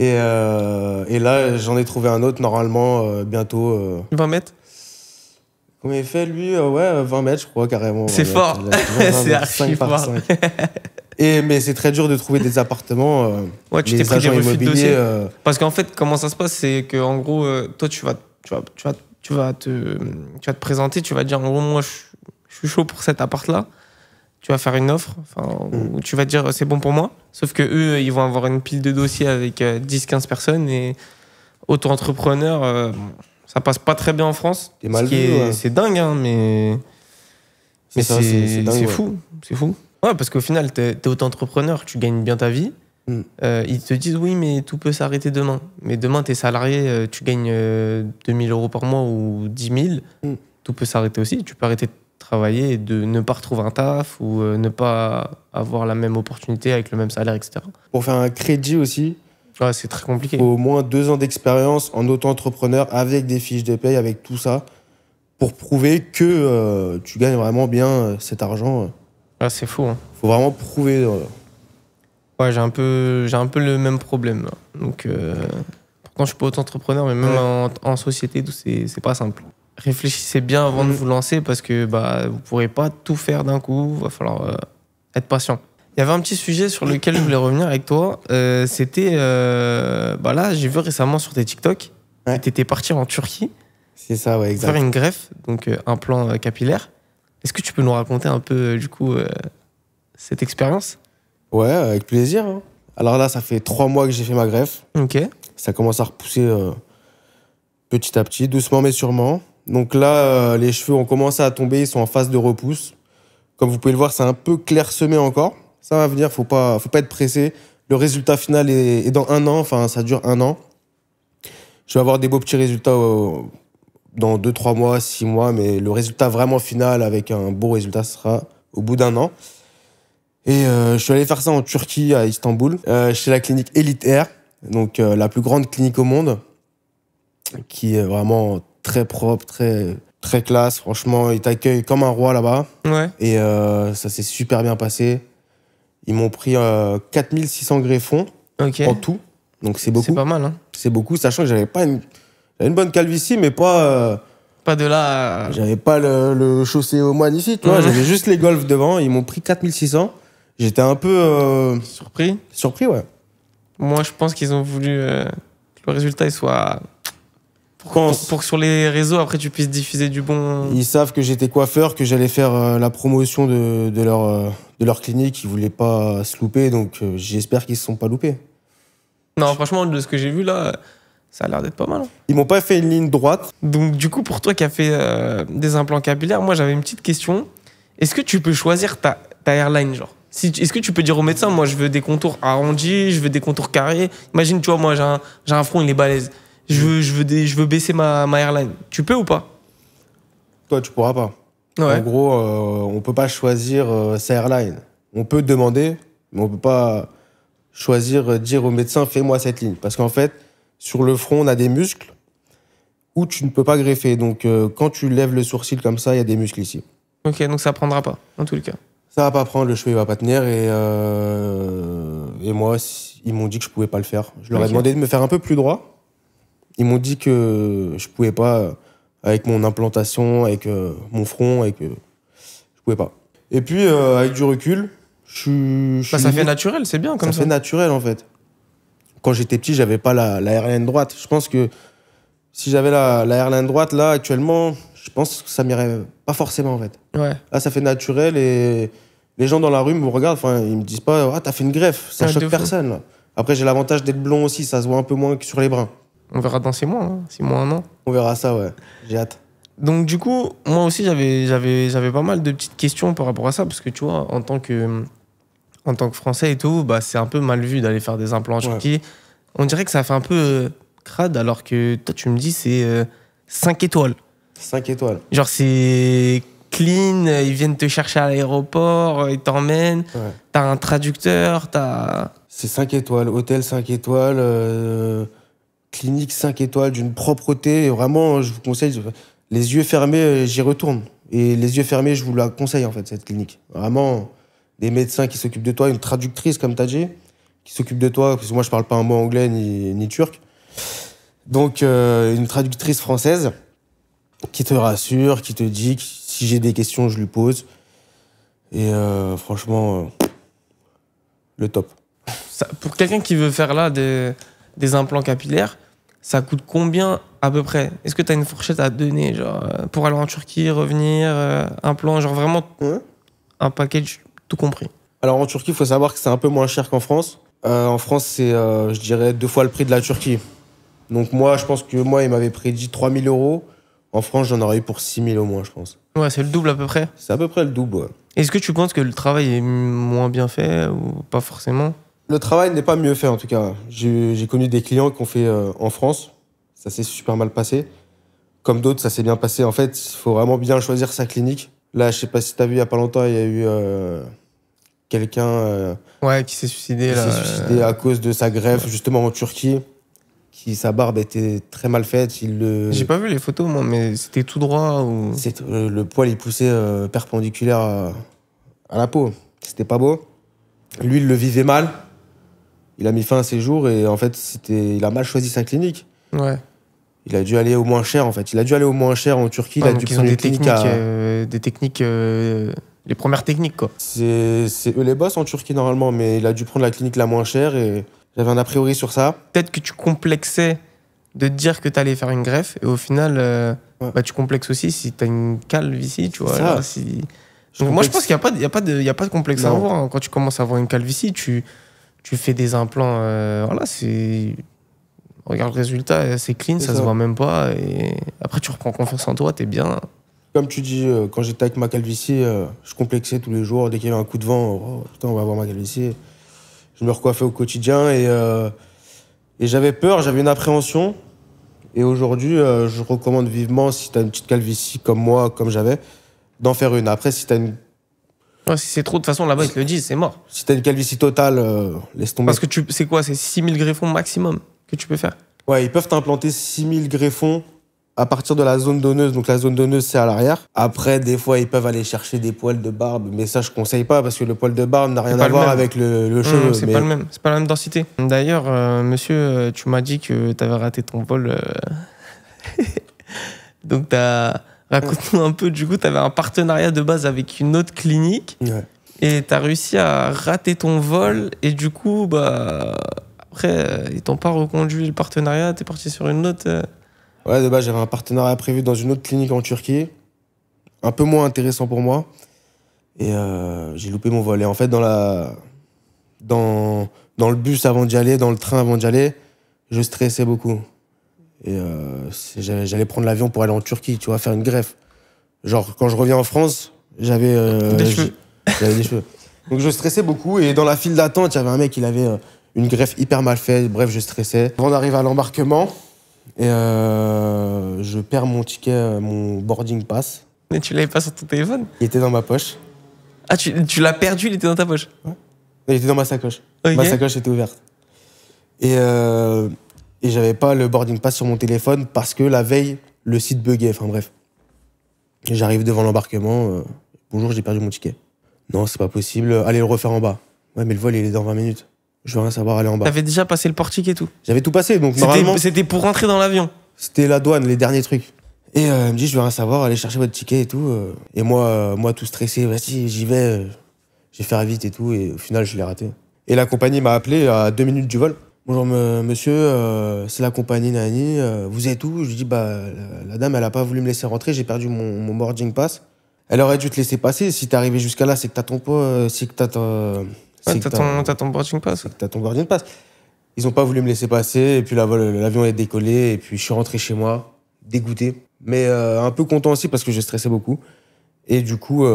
Et là, j'en ai trouvé un autre, normalement, bientôt. 20 mètres? Combien il fait, lui? Ouais, 20 mètres, je crois, carrément. C'est fort. C'est archi fort. Mais c'est très dur de trouver des appartements. Ouais, tu t'es Les pris des agents refus de immobiliers, dossier. Parce qu'en fait, comment ça se passe, c'est que en gros, toi, tu vas te présenter, tu vas dire, en gros, moi, je suis chaud pour cet appart-là. Tu vas faire une offre, où tu vas dire, c'est bon pour moi. Sauf que eux, ils vont avoir une pile de dossiers avec 10-15 personnes et auto-entrepreneur, ça passe pas très bien en France. T'es mal Ce qui vu, est- ouais. C'est dingue, hein, mais C'est ça, c'est dingue, c'est ouais. fou. C'est fou. Ouais, parce qu'au final, t'es auto-entrepreneur, tu gagnes bien ta vie. Mm. Ils te disent oui, mais tout peut s'arrêter demain. Mais demain, t'es salarié, tu gagnes 2000 euros par mois ou 10 000. Mm. Tout peut s'arrêter aussi. Tu peux arrêter de travailler et de ne pas retrouver un taf ou ne pas avoir la même opportunité avec le même salaire, etc. Pour faire un crédit aussi, Ouais, c'est très compliqué. il faut au moins 2 ans d'expérience en auto-entrepreneur avec des fiches de paye, avec tout ça, pour prouver que tu gagnes vraiment bien cet argent. Ouais, c'est fou. Hein. Faut vraiment prouver. Ouais, j'ai un peu le même problème. Là. Donc, pourtant, je suis pas auto-entrepreneur, mais même en société, c'est pas simple. Réfléchissez bien avant de vous lancer parce que vous pourrez pas tout faire d'un coup. Va falloir être patient. Il y avait un petit sujet sur lequel je voulais revenir avec toi. C'était là, j'ai vu récemment sur tes TikTok que tu étais parti en Turquie C'est ça, ouais, faire exact. une greffe, donc implant capillaire. Est-ce que tu peux nous raconter un peu du coup cette expérience? Ouais, avec plaisir. Hein. Alors là, ça fait 3 mois que j'ai fait ma greffe. Ok. Ça commence à repousser petit à petit, doucement mais sûrement. Donc là, les cheveux ont commencé à tomber, ils sont en phase de repousse. Comme vous pouvez le voir, c'est un peu clairsemé encore. Ça va venir, faut pas être pressé. Le résultat final est dans 1 an, enfin ça dure 1 an. Je vais avoir des beaux petits résultats dans 2-3 mois, 6 mois, mais le résultat vraiment final avec un beau résultat sera au bout d'1 an. Et je suis allé faire ça en Turquie, à Istanbul, chez la clinique Elite Air, donc la plus grande clinique au monde, qui est vraiment très propre, très classe. Franchement, ils t'accueillent comme un roi là-bas. Ouais. Et ça s'est super bien passé. Ils m'ont pris 4600 greffons Ok. en tout, donc c'est beaucoup. C'est pas mal, hein. C'est beaucoup, sachant que j'avais une bonne calvitie, mais pas... Pas de là. J'avais pas le chaussé au moine ici, tu vois. Ouais. J'avais juste les golfs devant. Ils m'ont pris 4600. J'étais un peu Surpris. surpris, ouais. Moi, je pense qu'ils ont voulu que le résultat il soit. Pense. Pour que sur les réseaux, après, tu puisses diffuser du bon. Ils savent que j'étais coiffeur, que j'allais faire la promotion de leur clinique. Ils voulaient pas se louper, donc j'espère qu'ils se sont pas loupés. Non, franchement, de ce que j'ai vu là, ça a l'air d'être pas mal. Hein. Ils m'ont pas fait une ligne droite. Donc, du coup, pour toi qui as fait des implants capillaires, moi, j'avais une petite question. Est-ce que tu peux choisir ta hairline, genre est-ce que tu peux dire au médecin, moi, je veux des contours arrondis, je veux des contours carrés. Imagine, tu vois, moi, j'ai un front, il est balèze. Je veux baisser ma hairline. Tu peux ou pas? Toi, tu pourras pas. En Ouais. gros, on peut pas choisir sa airline. On peut demander, mais on peut pas choisir, dire au médecin, fais-moi cette ligne. Parce qu'en fait, sur le front, on a des muscles où tu ne peux pas greffer. Donc, quand tu lèves le sourcil comme ça, il y a des muscles ici. Ok, donc ça prendra pas, en tous les cas. Ça va pas prendre, le cheveu il va pas tenir. Et moi, ils m'ont dit que je pouvais pas le faire. Je leur ai Ok. demandé de me faire un peu plus droit. Ils m'ont dit que je pouvais pas, avec mon implantation, avec mon front, et que je pouvais pas. Et puis, avec du recul, je Bah, suis ça fait naturel, c'est bien comme ça ça. fait naturel, en fait. Quand j'étais petit, j'avais pas la airline droite. Je pense que si j'avais la airline droite, là, actuellement, je pense que ça m'irait pas forcément, en fait. Ouais. Là, ça fait naturel et les gens dans la rue me regardent, enfin, ils me disent pas, ah, t'as fait une greffe, ça Ouais, de choque fou. personne. Là. Après, j'ai l'avantage d'être blond aussi, ça se voit un peu moins que sur les bruns. On verra dans 6 mois, hein. 6 mois, 1 an. On verra ça, ouais. J'ai hâte. Donc du coup, moi aussi j'avais pas mal de petites questions par rapport à ça parce que tu vois, en tant que Français et tout, bah c'est un peu mal vu d'aller faire des implants en Turquie. On dirait que ça fait un peu crade alors que toi tu me dis c'est 5 étoiles. 5 étoiles. Genre c'est clean, ils viennent te chercher à l'aéroport, ils t'emmènent, Ouais. t'as un traducteur, t'as... C'est 5 étoiles, hôtel 5 étoiles, clinique 5 étoiles, d'une propreté. Et vraiment, je vous conseille, les yeux fermés, j'y retourne. Et les yeux fermés, je vous la conseille, en fait, cette clinique. Vraiment, des médecins qui s'occupent de toi, une traductrice, comme t'as dit, qui s'occupe de toi, parce que moi, je parle pas un mot anglais ni turc. Donc, une traductrice française qui te rassure, qui te dit que si j'ai des questions, je lui pose. Et franchement, le top. Pour quelqu'un qui veut faire là des implants capillaires, ça coûte combien à peu près? Est-ce que tu as une fourchette à donner, genre, pour aller en Turquie, revenir, implant, genre vraiment un package tout compris? Alors en Turquie, il faut savoir que c'est un peu moins cher qu'en France. En France, c'est, je dirais, 2 fois le prix de la Turquie. Donc moi, je pense que moi, il m'avait prédit 3 000 euros. En France, j'en aurais eu pour 6 000 au moins, je pense. Ouais, c'est le double à peu près. C'est à peu près le double, ouais. Est-ce que tu penses que le travail est moins bien fait ou pas forcément? Le travail n'est pas mieux fait, en tout cas. J'ai connu des clients qui ont fait en France. Ça s'est super mal passé. Comme d'autres, ça s'est bien passé. En fait, il faut vraiment bien choisir sa clinique. Là, je sais pas si tu as vu, il y a pas longtemps, il y a eu quelqu'un Ouais, qui s'est suicidé. qui s'est suicidé à cause de sa greffe, justement en Turquie. Sa barbe était très mal faite. J'ai pas vu les photos, moi, mais c'était tout droit ou... Le poil, il poussait perpendiculaire à la peau. C'était pas beau. Lui, il le vivait mal. Il a mis fin à ses jours et en fait, il a mal choisi sa clinique. Ouais. Il a dû aller au moins cher, en fait. Il a dû aller au moins cher en Turquie. Ouais, il a dû ils ont prendre des une clinique techniques, les premières techniques, quoi. C'est eux les boss en Turquie, normalement, mais il a dû prendre la clinique la moins chère et j'avais un a priori sur ça. Peut-être que tu complexais de te dire que tu allais faire une greffe et au final, bah, tu complexes aussi si tu as une calvitie, tu vois. Là, donc moi, je pense qu'il n'y a pas de complexe à avoir. Hein. Quand tu commences à avoir une calvitie, tu fais des implants. Voilà, regarde le résultat, c'est clean, ça se voit même pas. Et après, tu reprends confiance en toi, t'es bien. Comme tu dis, quand j'étais avec ma calvitie, je complexais tous les jours. Dès qu'il y avait un coup de vent, oh, putain, on va avoir ma calvitie. Je me recoiffais au quotidien et j'avais peur, j'avais une appréhension. Et aujourd'hui, je recommande vivement, si tu as une petite calvitie comme moi, comme j'avais, d'en faire une. Après, si tu as une... Ouais, si c'est trop, de toute façon, là-bas, ils te le disent, c'est mort. Si tu as une calvitie totale, laisse tomber. Parce que c'est quoi? C'est 6000 greffons maximum que tu peux faire? Ouais, ils peuvent t'implanter 6000 greffons à partir de la zone donneuse. Donc la zone donneuse, c'est à l'arrière. Après, des fois, ils peuvent aller chercher des poils de barbe. Mais ça, je conseille pas parce que le poil de barbe n'a rien à voir avec le cheveu. C'est pas le même. C'est pas la même densité. D'ailleurs, monsieur, tu m'as dit que tu avais raté ton vol. Donc, raconte-nous un peu. Du coup, tu avais un partenariat de base avec une autre clinique. Ouais. Et tu as réussi à rater ton vol. Et du coup, bah, après, ils t'ont pas reconduit le partenariat. Tu es parti sur une autre. Ouais, de base, j'avais un partenariat prévu dans une autre clinique en Turquie. Un peu moins intéressant pour moi. Et j'ai loupé mon vol. Et en fait, dans le bus avant d'y aller, dans le train avant d'y aller, je stressais beaucoup. Et j'allais prendre l'avion pour aller en Turquie, tu vois, faire une greffe. Genre, quand je reviens en France, j'avais des cheveux. J'avais des cheveux. Donc je stressais beaucoup. Et dans la file d'attente, il y avait un mec, il avait une greffe hyper mal faite. Bref, je stressais. Avant d'arriver à l'embarquement, et je perds mon ticket, mon boarding pass. Mais tu l'avais pas sur ton téléphone? Il était dans ma poche. Ah, tu l'as perdu, il était dans ta poche? Ouais. Il était dans ma sacoche. Okay. Ma sacoche était ouverte. Et j'avais pas le boarding pass sur mon téléphone parce que la veille, le site buguait. Enfin bref. Et j'arrive devant l'embarquement. Bonjour, j'ai perdu mon ticket. Non, c'est pas possible. Allez le refaire en bas. Ouais, mais le vol, il est dans 20 minutes. Je veux rien savoir, aller en bas. T'avais déjà passé le portique et tout? J'avais tout passé, donc normalement... C'était pour rentrer dans l'avion? C'était la douane, les derniers trucs. Et il me dit, je veux rien savoir, allez chercher votre ticket et tout. Et moi, tout stressé, vas-y, j'y vais. Je vais faire vite et tout. Et au final, je l'ai raté. Et la compagnie m'a appelé à 2 minutes du vol. Bonjour, monsieur, c'est la compagnie Nani. Vous êtes où? Je lui dis, bah, la dame, elle a pas voulu me laisser rentrer. J'ai perdu mon boarding pass. Elle aurait dû te laisser passer. Si t'es arrivé jusqu'à là, c'est que t'as ton pas... c'est que t'as ton boarding pass. C'est que t'as ton boarding pass. Ils ont pas voulu me laisser passer. Et puis l'avion est décollé. Et puis je suis rentré chez moi, dégoûté. Mais un peu content aussi parce que je stressais beaucoup. Et du coup,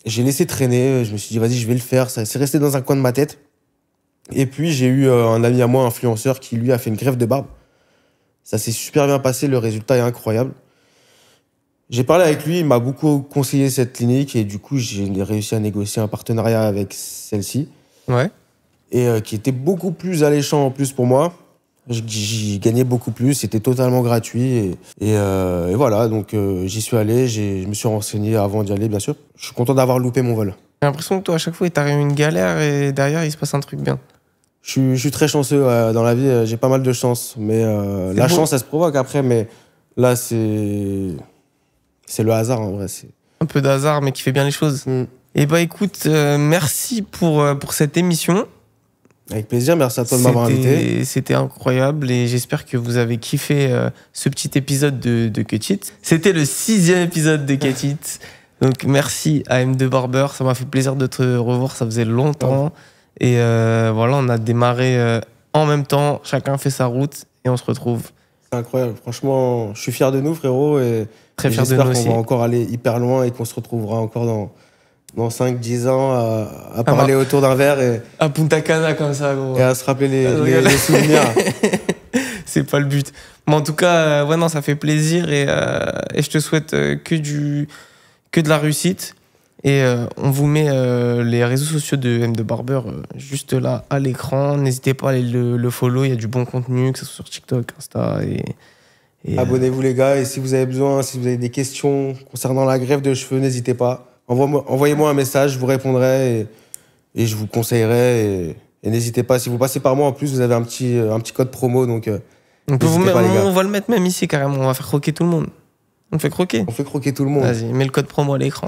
j'ai laissé traîner. Je me suis dit, vas-y, je vais le faire. Ça c'est resté dans un coin de ma tête. Et puis, j'ai eu un ami à moi, influenceur, qui lui a fait une greffe de barbe. Ça s'est super bien passé. Le résultat est incroyable. J'ai parlé avec lui. Il m'a beaucoup conseillé cette clinique. Et du coup, j'ai réussi à négocier un partenariat avec celle-ci. Ouais. Et qui était beaucoup plus alléchant en plus pour moi. J'y gagnais beaucoup plus, c'était totalement gratuit. Et voilà, donc j'y suis allé, je me suis renseigné avant d'y aller, bien sûr. Je suis content d'avoir loupé mon vol. J'ai l'impression que toi, à chaque fois, il t'arrive une galère et derrière, il se passe un truc bien. Je suis très chanceux dans la vie, j'ai pas mal de chance. Mais la chance, elle se provoque après, mais là, c'est le hasard en vrai. Un peu de hasard, mais qui fait bien les choses. Mm. Et bah écoute, merci pour cette émission. Avec plaisir, merci à toi de m'avoir invité. C'était incroyable et j'espère que vous avez kiffé ce petit épisode de Cut It. C'était le 6e épisode de Cut It. Donc merci à M2 Barber, ça m'a fait plaisir de te revoir, ça faisait longtemps. Et voilà, on a démarré en même temps, chacun fait sa route et on se retrouve. C'est incroyable, franchement, je suis fier de nous frérot et très fier de nous aussi. J'espère qu'on va encore aller hyper loin et qu'on se retrouvera encore dans 5-10 ans à parler autour d'un verre et à Punta Cana comme ça, gros. Et à se rappeler les souvenirs. C'est pas le but. Mais en tout cas, ouais, non, ça fait plaisir et je te souhaite que de la réussite. Et on vous met les réseaux sociaux de M2 Barber juste là à l'écran. N'hésitez pas à aller le follow, il y a du bon contenu, que ce soit sur TikTok, Insta et abonnez-vous les gars, et si vous avez besoin, si vous avez des questions concernant la greffe de cheveux, n'hésitez pas. Envoyez-moi un message, je vous répondrai et je vous conseillerai. Et n'hésitez pas, si vous passez par moi, en plus, vous avez un petit code promo. Donc, on va le mettre même ici carrément, on va faire croquer tout le monde. On fait croquer. On fait croquer tout le monde. Vas-y, mets le code promo à l'écran.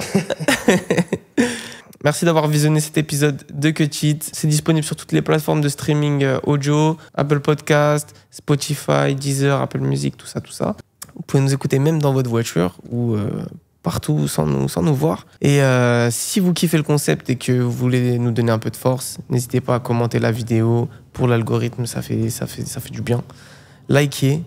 Merci d'avoir visionné cet épisode de Cut It. C'est disponible sur toutes les plateformes de streaming audio, Apple Podcast, Spotify, Deezer, Apple Music, tout ça. Vous pouvez nous écouter même dans votre voiture ou partout sans nous voir. Et si vous kiffez le concept et que vous voulez nous donner un peu de force, n'hésitez pas à commenter la vidéo. Pour l'algorithme, ça fait du bien. Likez,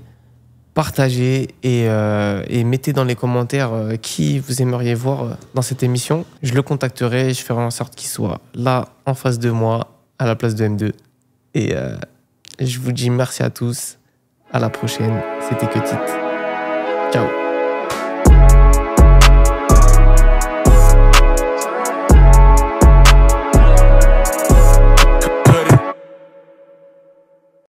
partagez et mettez dans les commentaires qui vous aimeriez voir dans cette émission. Je le contacterai, je ferai en sorte qu'il soit là, en face de moi, à la place de M2. Et je vous dis merci à tous. À la prochaine. C'était Cut It. Ciao.